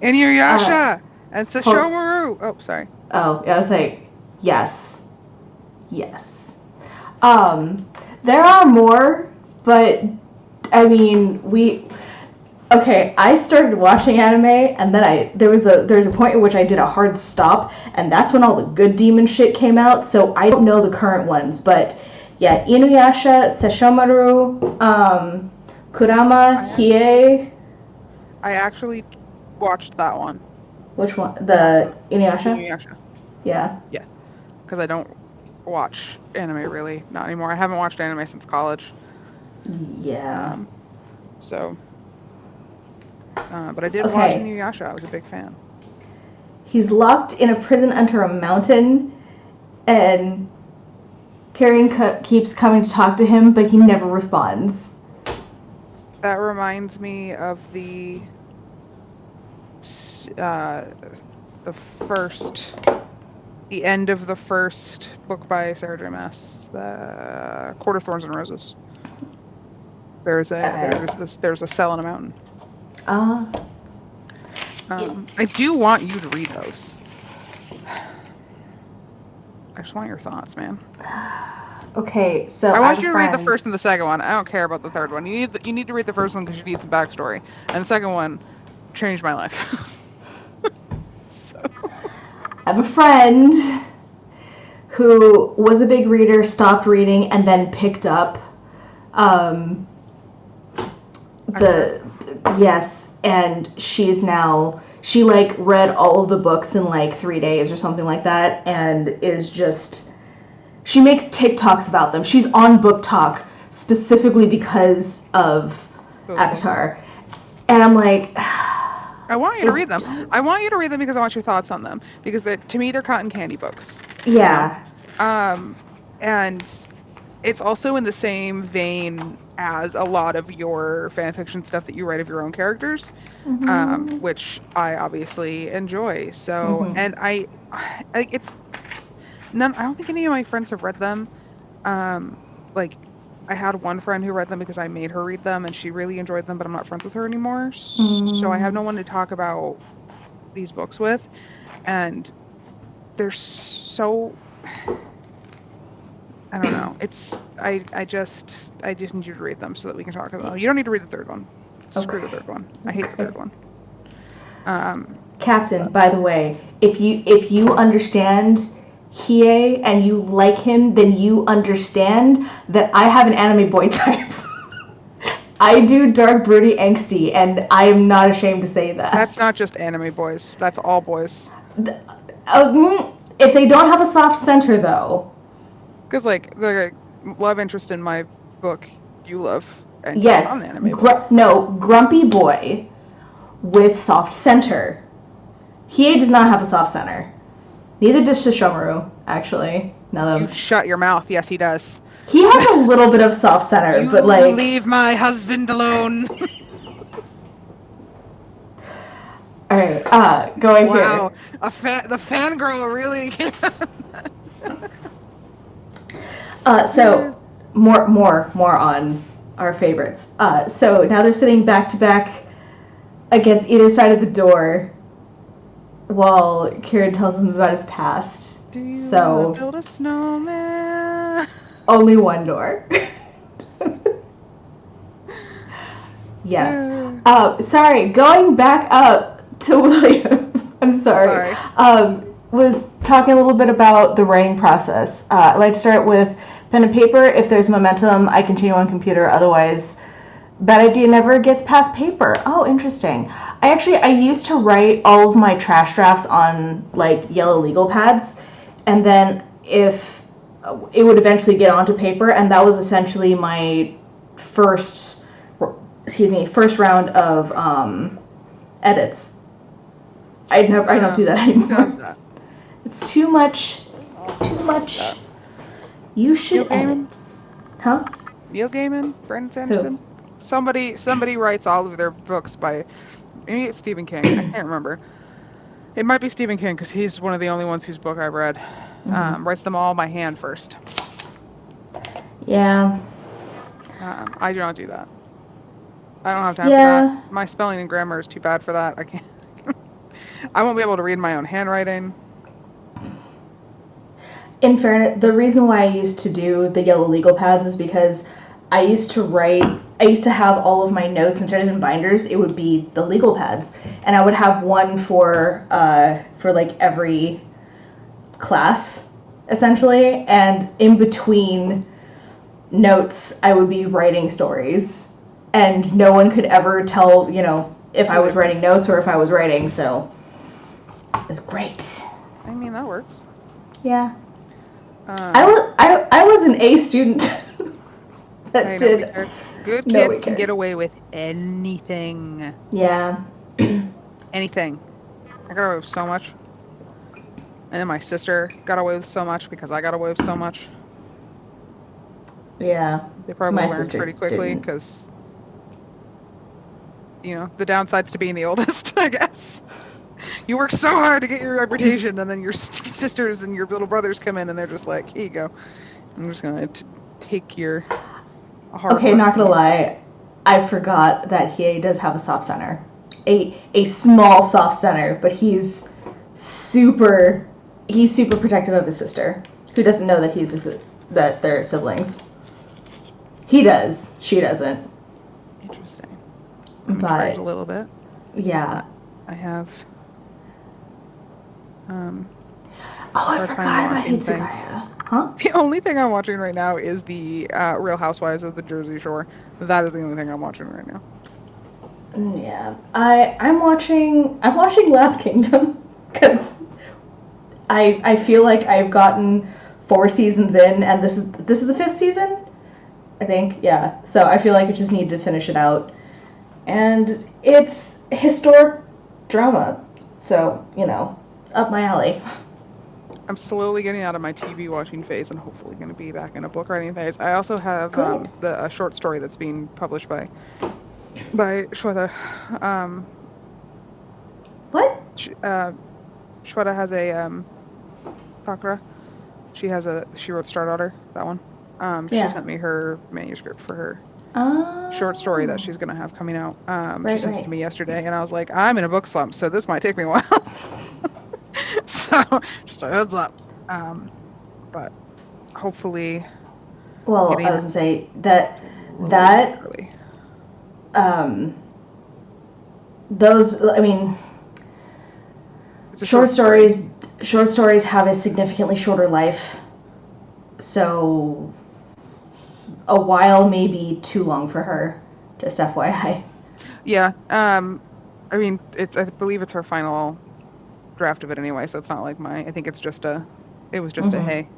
Inuyasha! And Sesshomaru! Oh, sorry. Oh, I was like, yes. Yes. There are more, but, I mean, okay, I started watching anime, and then there was a point at which I did a hard stop, and that's when all the good demon shit came out, so I don't know the current ones, but yeah, Inuyasha, Sesshomaru, Kurama, Hiei. I actually watched that one. Which one? The Inuyasha? Inuyasha. Yeah. Yeah, because I don't watch anime really, not anymore. I haven't watched anime since college. Yeah. But I did watch Inuyasha. I was a big fan. He's locked in a prison under a mountain, and Karen keeps coming to talk to him, but he never responds. That reminds me of the end of the first book by Sarah J. Maas, the Court of Thorns and Roses. There's a cell in a mountain. I do want you to read those. I just want your thoughts, man. Okay, so I want you to read the first and the second one. I don't care about the third one. You need to read the first one because you need some backstory, and the second one changed my life. I have a friend who was a big reader, stopped reading, and then picked up yes, and she like read all of the books in like 3 days or something like that, and is just, she makes TikToks about them. She's on Book Talk specifically because of Avatar, and I'm like, I want you to read them. I want you to read them because I want your thoughts on them, because to me they're cotton candy books. Yeah. And it's also in the same vein as a lot of your fanfiction stuff that you write of your own characters, which I obviously enjoy. So, and it's none. I don't think any of my friends have read them. Like, I had one friend who read them because I made her read them, and she really enjoyed them. But I'm not friends with her anymore, so I have no one to talk about these books with, and they're so. I don't know. It's I just need you to read them so that we can talk about them. You don't need to read the third one. Screw the third one. I hate the third one. Captain, by the way, if you understand Hiei and you like him, then you understand that I have an anime boy type. I do dark, broody, angsty, and I am not ashamed to say that. That's not just anime boys. That's all boys. If they don't have a soft center, though. Because, like, the love interest in my book, you love. And yes. I'm an anime boy. Grumpy boy with soft center. Hiei does not have a soft center. Neither does Sesshomaru, actually. You shut your mouth. Yes, he does. He has a little bit of soft center, but like. Leave my husband alone. All right, going here. Wow, the fangirl really. So more on our favorites. So now they're sitting back to back against either side of the door while Kieran tells them about his past. Do you want to build a snowman? Only one door. Yes. Sorry, going back up to William. I'm sorry. Was talking a little bit about the writing process. I like to start with pen and paper. If there's momentum, I continue on computer. Otherwise, bad idea never gets past paper. Oh, interesting. I used to write all of my trash drafts on like yellow legal pads, and then if it would eventually get onto paper, and that was essentially my first round of edits. I don't do that anymore. It's too much. You should edit. Huh? Neil Gaiman? Brandon Sanderson? Who? Somebody writes all of their books by... Maybe it's Stephen King. I can't remember. It might be Stephen King because he's one of the only ones whose book I've read. Writes them all by hand first. Yeah. I do not do that. I don't have time for that. My spelling and grammar is too bad for that. I can't. I won't be able to read my own handwriting. In fairness, the reason why I used to do the yellow legal pads is because I used to have all of my notes instead of in binders. It would be the legal pads, and I would have one for like every class, essentially, and in between notes, I would be writing stories, and no one could ever tell, if I was writing notes or if I was writing, so it was great. I mean, that works. Yeah. I was an A student that did. Good kid can get away with anything. Yeah. Anything. I got away with so much. And then my sister got away with so much because I got away with so much. Yeah. They probably learned pretty quickly because, the downsides to being the oldest, I guess. You work so hard to get your reputation, and then your sisters and your little brothers come in, and they're just like, here you go. I'm just going to take your hard Okay, work. not going to lie. I forgot that Hiei does have a soft center. A small soft center, but he's super protective of his sister, who doesn't know that that they're siblings. He does. She doesn't. Interesting. But a little bit. Yeah. I have. I forgot about Hitsugaya. Huh? The only thing I'm watching right now is the Real Housewives of the Jersey Shore. That is the only thing I'm watching right now. Yeah, I'm watching Last Kingdom because I feel like I've gotten 4 seasons in, and this is the 5th season, I think. Yeah, so I feel like I just need to finish it out, and it's historic drama, so up my alley. I'm slowly getting out of my TV watching phase and hopefully going to be back in a book writing phase. I also have Good. a short story that's being published by Shweta. What? Shweta has a Thakra. She wrote Star Daughter, that one. Yeah. She sent me her manuscript for her Oh. short story that she's gonna have coming out. Right, She sent it right. to me yesterday, and I was like, I'm in a book slump, so this might take me a while. So just a heads up. But hopefully. Well, getting I was it gonna say that early. Those, I mean, It's a short story. stories have a significantly shorter life, so a while may be too long for her. Just FYI. Yeah. I mean, I believe it's her final draft of it anyway, so it's not like I think it's just it was just a hey,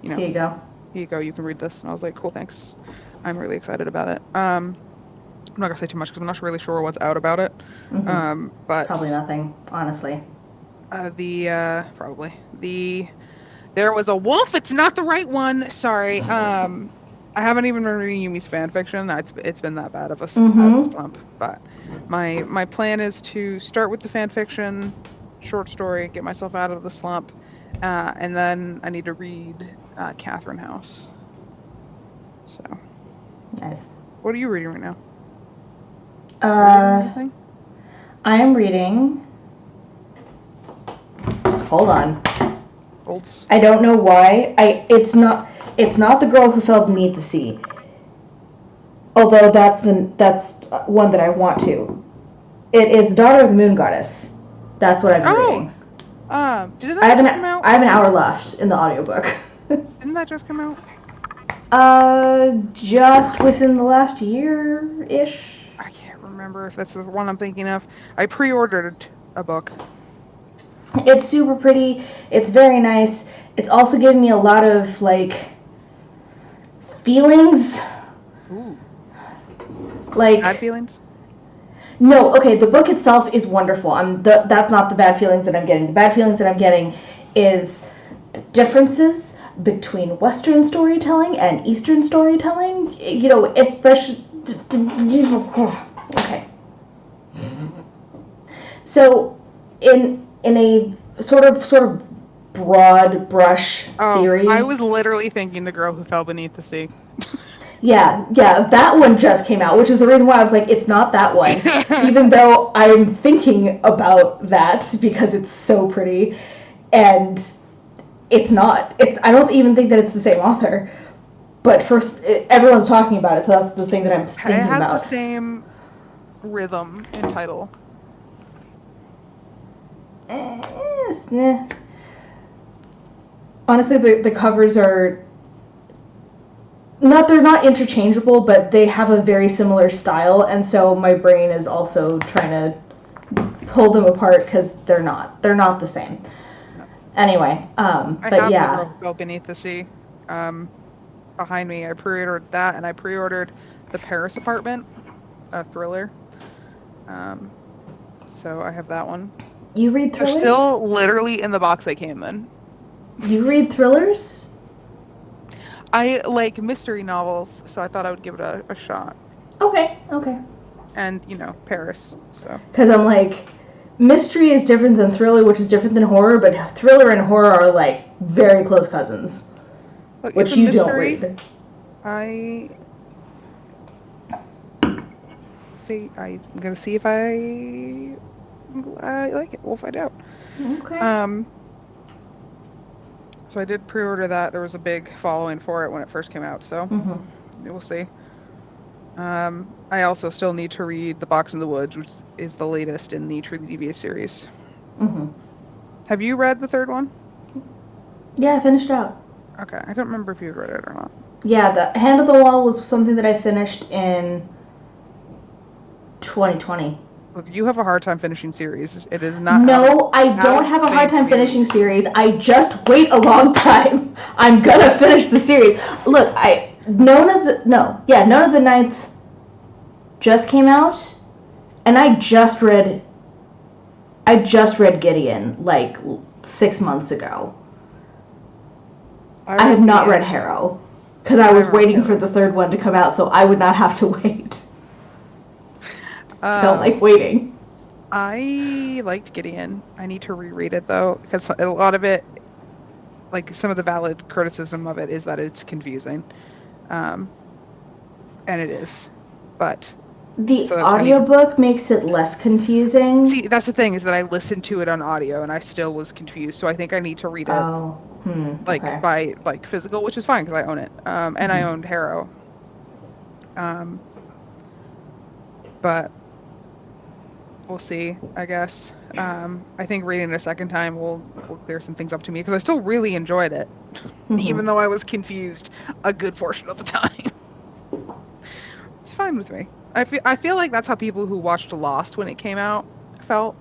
Here you go. Here you go, you can read this. And I was like, cool, thanks. I'm really excited about it. I'm not gonna say too much because I'm not really sure what's out about it. But Probably nothing, honestly. There was a wolf. It's not the right one. Sorry. I haven't even been reading Yumi's fan fiction. It's been that bad of a slump. But my plan is to start with the fan fiction, short story, get myself out of the slump, and then I need to read Catherine House. So. Nice. What are you reading right now? I am reading. Hold on. Olds. I don't know why. It's not The Girl Who Fell Beneath the Sea. Although that's one that I want to. It is The Daughter of the Moon Goddess. That's what I've been reading. Did that just come out? I have an hour left in the audiobook. Didn't that just come out? Just within the last year-ish. I can't remember if that's the one I'm thinking of. I pre-ordered a book. It's super pretty. It's very nice. It's also giving me a lot of, like, feelings. Ooh. Like... Bad feelings? No, okay, the book itself is wonderful. That's not the bad feelings that I'm getting. The bad feelings that I'm getting is the differences between Western storytelling and Eastern storytelling. You know, especially... Okay. So, in a sort of broad brush theory... I was literally thinking The Girl Who Fell Beneath the Sea. Yeah, that one just came out, which is the reason why I was like, it's not that one. Even though I'm thinking about that because it's so pretty, and it's not. I don't even think that it's the same author. But first, everyone's talking about it, so that's the thing that I'm thinking about. It has the same rhythm and title. Honestly, the covers are... they're not interchangeable, but they have a very similar style, and so my brain is also trying to pull them apart because they're not the same. No. Anyway, but I have yeah. The Girl Who Fell Beneath the Sea behind me. I pre-ordered that, and I pre-ordered The Paris Apartment, a thriller. So I have that one. You read thrillers? They're still literally in the box they came in. You read thrillers? I like mystery novels, so I thought I would give it a shot. Okay. And, Paris, so. Because I'm like, mystery is different than thriller, which is different than horror, but thriller and horror are, like, very close cousins. Look, which you don't read. I'm going to see if I like it. We'll find out. Okay. So I did pre-order that. There was a big following for it when it first came out, so we'll see. I also still need to read The Box in the Woods, which is the latest in the Truly Devious series. Have you read the third one? Yeah, I finished out. Okay, I don't remember if you read it or not. Yeah, the Hand of the Wall was something that I finished in 2020. Look, you have a hard time finishing series. It is not. No, I don't have a hard time finishing series. I just wait a long time. I'm gonna finish the series. Look, None of the Ninth just came out, and I just read Gideon like 6 months ago. I have not read Gideon. Harrow because I was I read waiting for Harrow. the third one to come out, so I would not have to wait. I don't like Um, waiting. I liked Gideon. I need to reread it though, because a lot of it, like some of the valid criticism of it, is that it's confusing. Um, and it is. But The so I need to audiobook makes it less confusing. see. That's the thing is that I listened to it on audio and I still was confused. So I think I need to read it Oh, like okay. by like physical, which is fine because I own it. And I Mhm. owned Harrow. Um, but we'll see, I guess. I think reading it a second time will clear some things up to me because I still really enjoyed it, even Mhm. though I was confused a good portion of the time. It's fine with me. I feel like that's how people who watched Lost when it came out felt.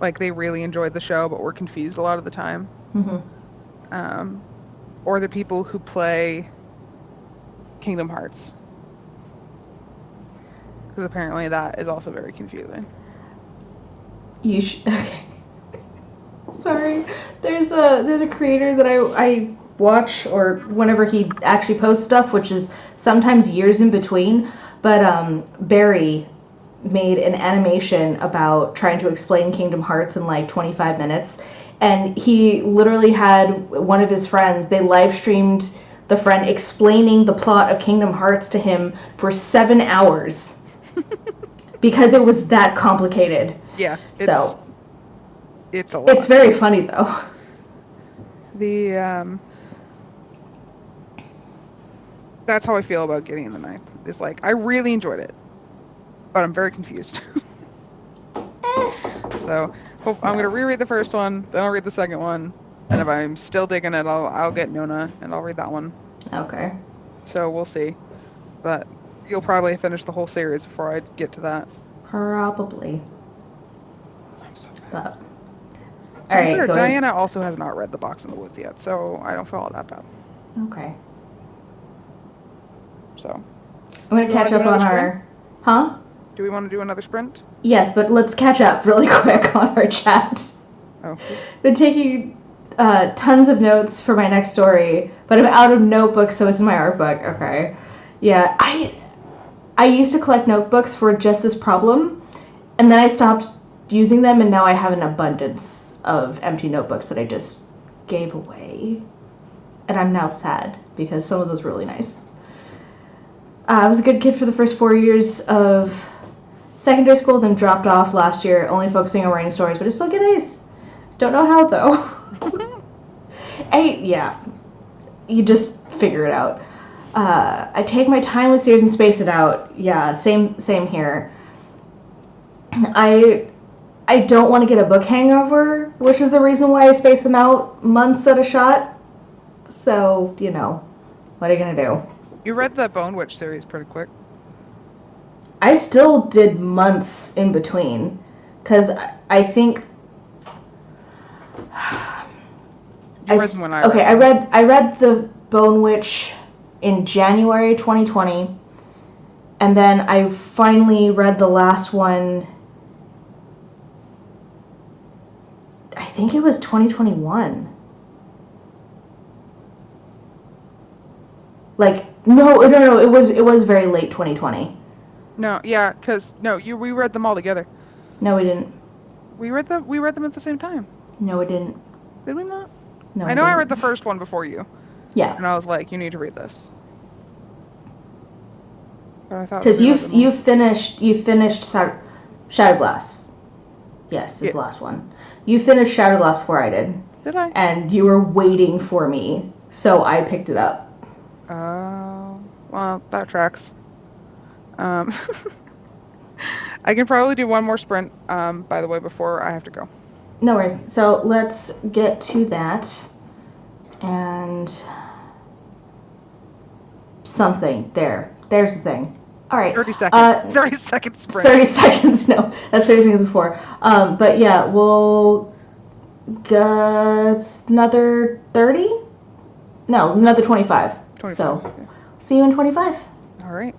Like they really enjoyed the show but were confused a lot of the time. Mhm. Um, or the people who play Kingdom Hearts because apparently that is also very confusing. You should. Okay. Sorry. There's a creator that I watch or whenever he actually posts stuff, which is sometimes years in between. But Barry made an animation about trying to explain Kingdom Hearts in like 25 minutes, and he literally had one of his friends. They live streamed the friend explaining the plot of Kingdom Hearts to him for 7 hours because it was that complicated. Yeah, So it's a it's lot. very funny though. The that's how I feel about Getting in the Ninth. It's like I really enjoyed it, but I'm very confused. So I'm gonna No. reread the first one, then I'll read the second one, and if I'm still digging it, I'll get Nona and I'll read that one. Okay. So we'll see. But you'll probably finish the whole series before I get to that. Probably. I'm so bad. But To all be right, fair, going. Diana also has not read The Box in the Woods yet, so I don't feel all that bad. Okay. So I'm gonna do we want catch to do up another on sprint? our. Huh? Do we want to do another sprint? Yes, but let's catch up really quick on our chat. Oh, Been taking tons of notes for my next story, but I'm out of notebooks, so it's in my art book. Okay. Yeah, I used to collect notebooks for just this problem, and then I stopped using them, and now I have an abundance of empty notebooks that I just gave away, and I'm now sad because some of those were really nice. I was a good kid for the first 4 years of secondary school, then dropped off last year, only focusing on writing stories, but I still get A's. Don't know how though. Yeah, you just figure it out. I take my time with series and space it out. Yeah, same here. I don't want to get a book hangover, which is the reason why I space them out months at a shot. So, what are you gonna do? you read the Bone Witch series pretty quick. I still did months in between, because I think You read them when I okay, read them. I read the Bone Witch in January 2020, and then I finally read the last one. I think it was 2021. Like no, it was very late 2020. No, yeah, we read them all together. No, we didn't. We read them at the same time. No, we didn't. Did we not? No, I know I read the first one before you, Yeah, and I was like, you need to read this. But I thought because we read them all. you finished Shattered Glass. Yes, this Yeah. last one. You finished Shattered Glass before I did, Did I? and you were waiting for me, so I picked it up. Oh, well, that tracks. Um, I can probably do one more sprint, by the way, before I have to go. No worries. So let's get to that. And something. There's the thing. All right. 30 seconds. 30 second sprint. 30 seconds. No, that's 30 seconds before. But yeah, we'll get another 30? No, another 25. 25. So, Okay. see you in 25. All right.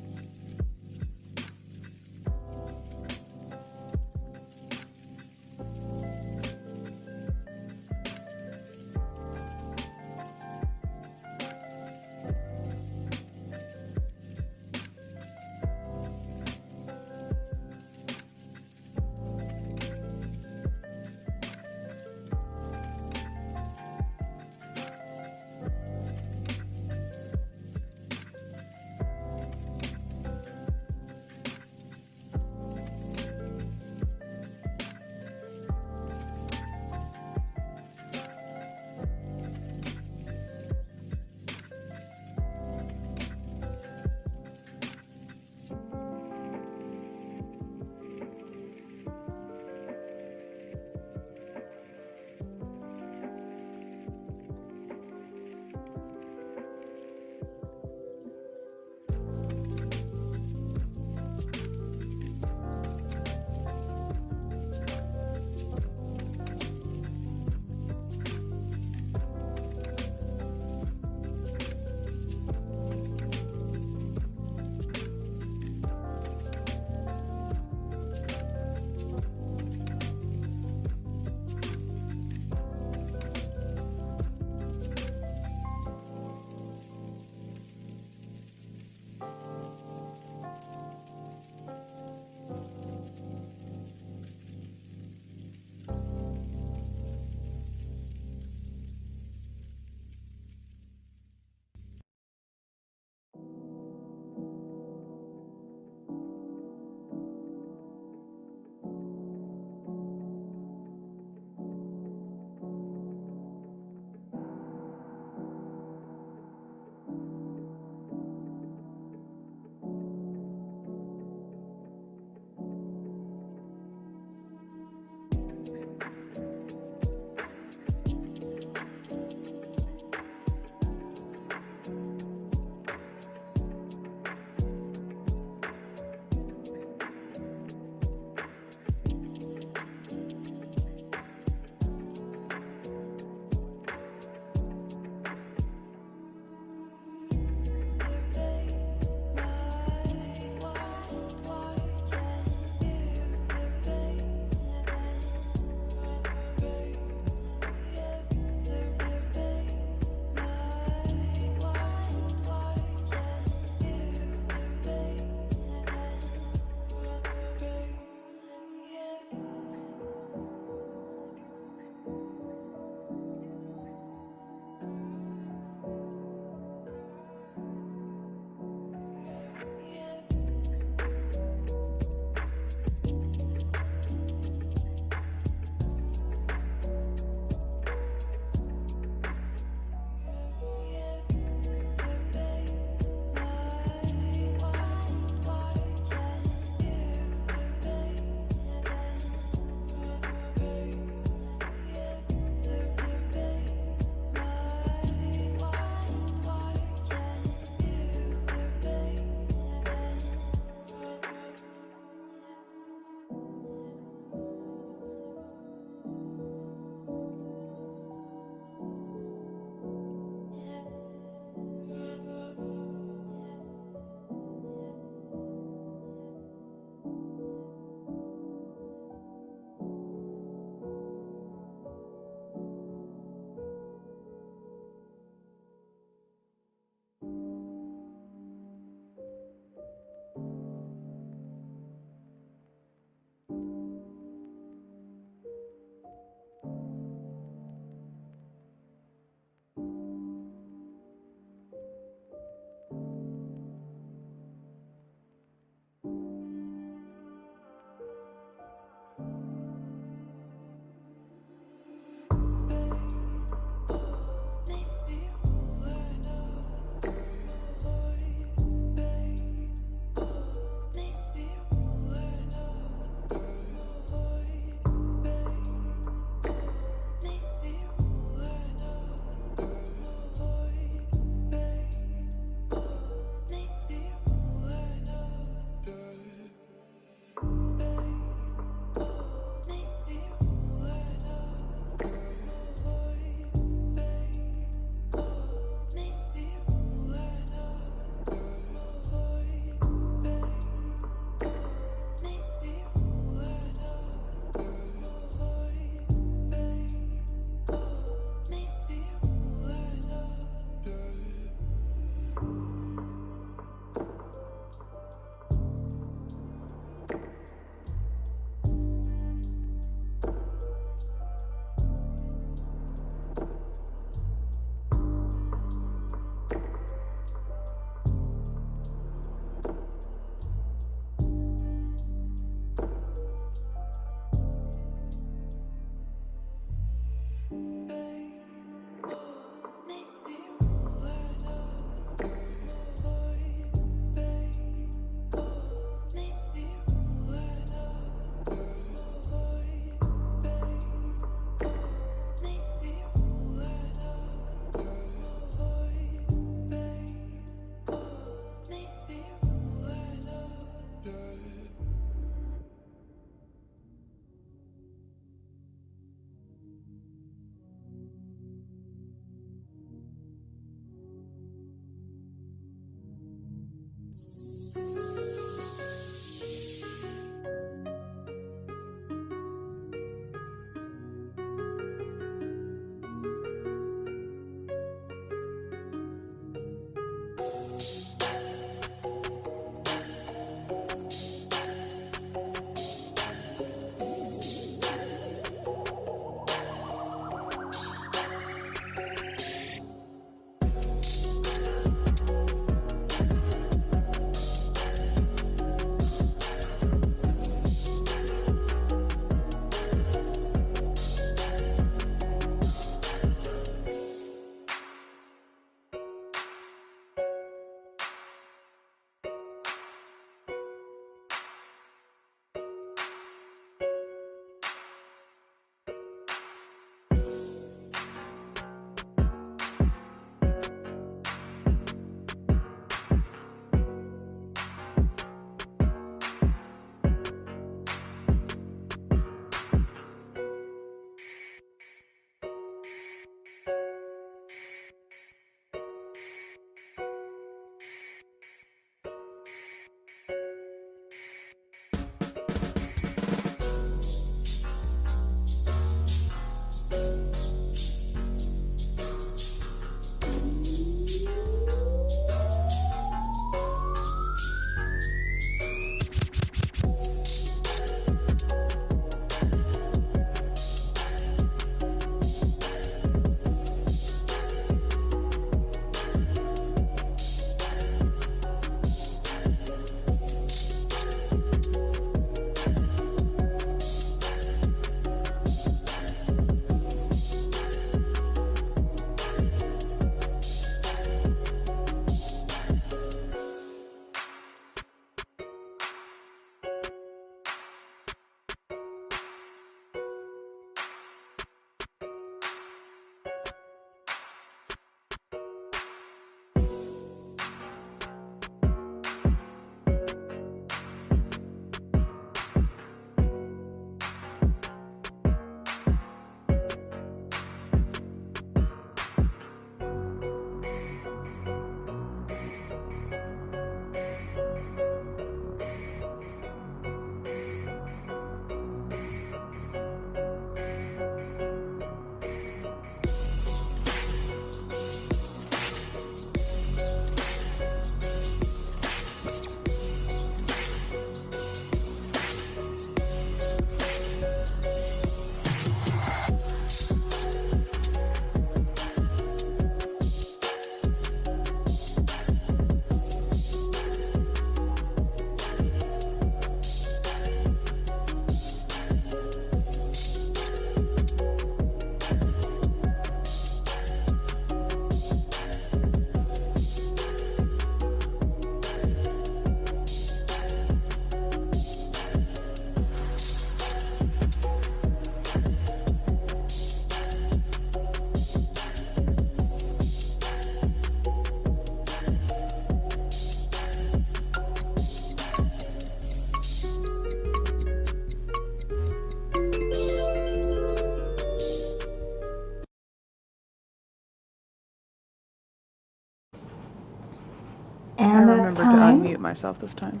And I that's remembered time. to unmute myself this time.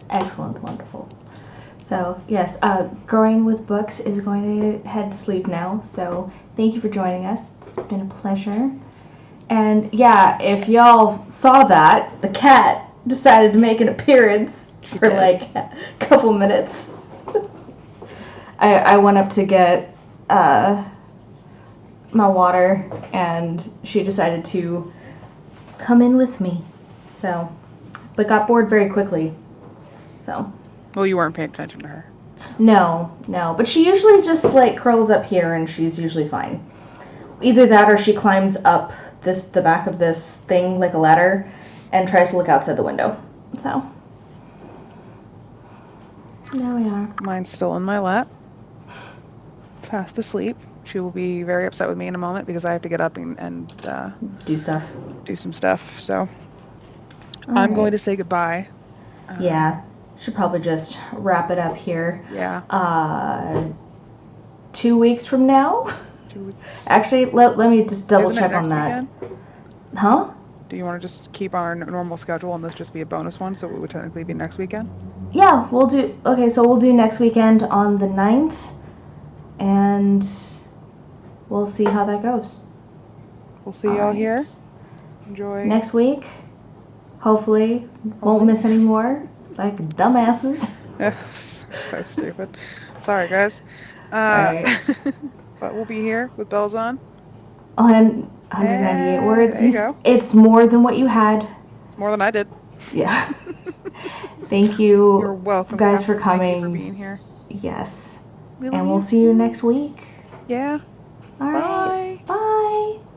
Excellent, wonderful. So yes, Growing with Books is going to head to sleep now. So thank you for joining us. It's been a pleasure. And yeah, if y'all saw that, the cat decided to make an appearance for like a couple minutes. I went up to get my water, and she decided to come in with me. So, but got bored very quickly. So. Well, you weren't paying attention to her. No, but she usually just like curls up here and she's usually fine. Either that or she climbs up the back of this thing like a ladder and tries to look outside the window. So there we are. Mine's still in my lap, fast asleep. She will be very upset with me in a moment because I have to get up and Do stuff. do some stuff. So All I'm right. going to say goodbye. Yeah, should probably just wrap it up here. Yeah. 2 weeks from now. 2 weeks. Actually, let me just double Isn't it check next on that. weekend? Huh? do you want to just keep our normal schedule and this just be a bonus one, so it would technically be next weekend? Yeah, we'll do. Okay, so we'll do next weekend on the 9th, and we'll see how that goes. We'll see y'all here. Alright. Enjoy. Next week, hopefully, won't miss any more, like dumbasses. So stupid. Sorry, guys. Alright. But we'll be here with bells on. 198 words. There you go. It's more than what you had. It's more than I did. Yeah. Thank you, You're welcome, guys, for Catherine. Thank you coming. for being here. Yes. We love And we'll you see you too. next week. Yeah. All right. Bye. Bye.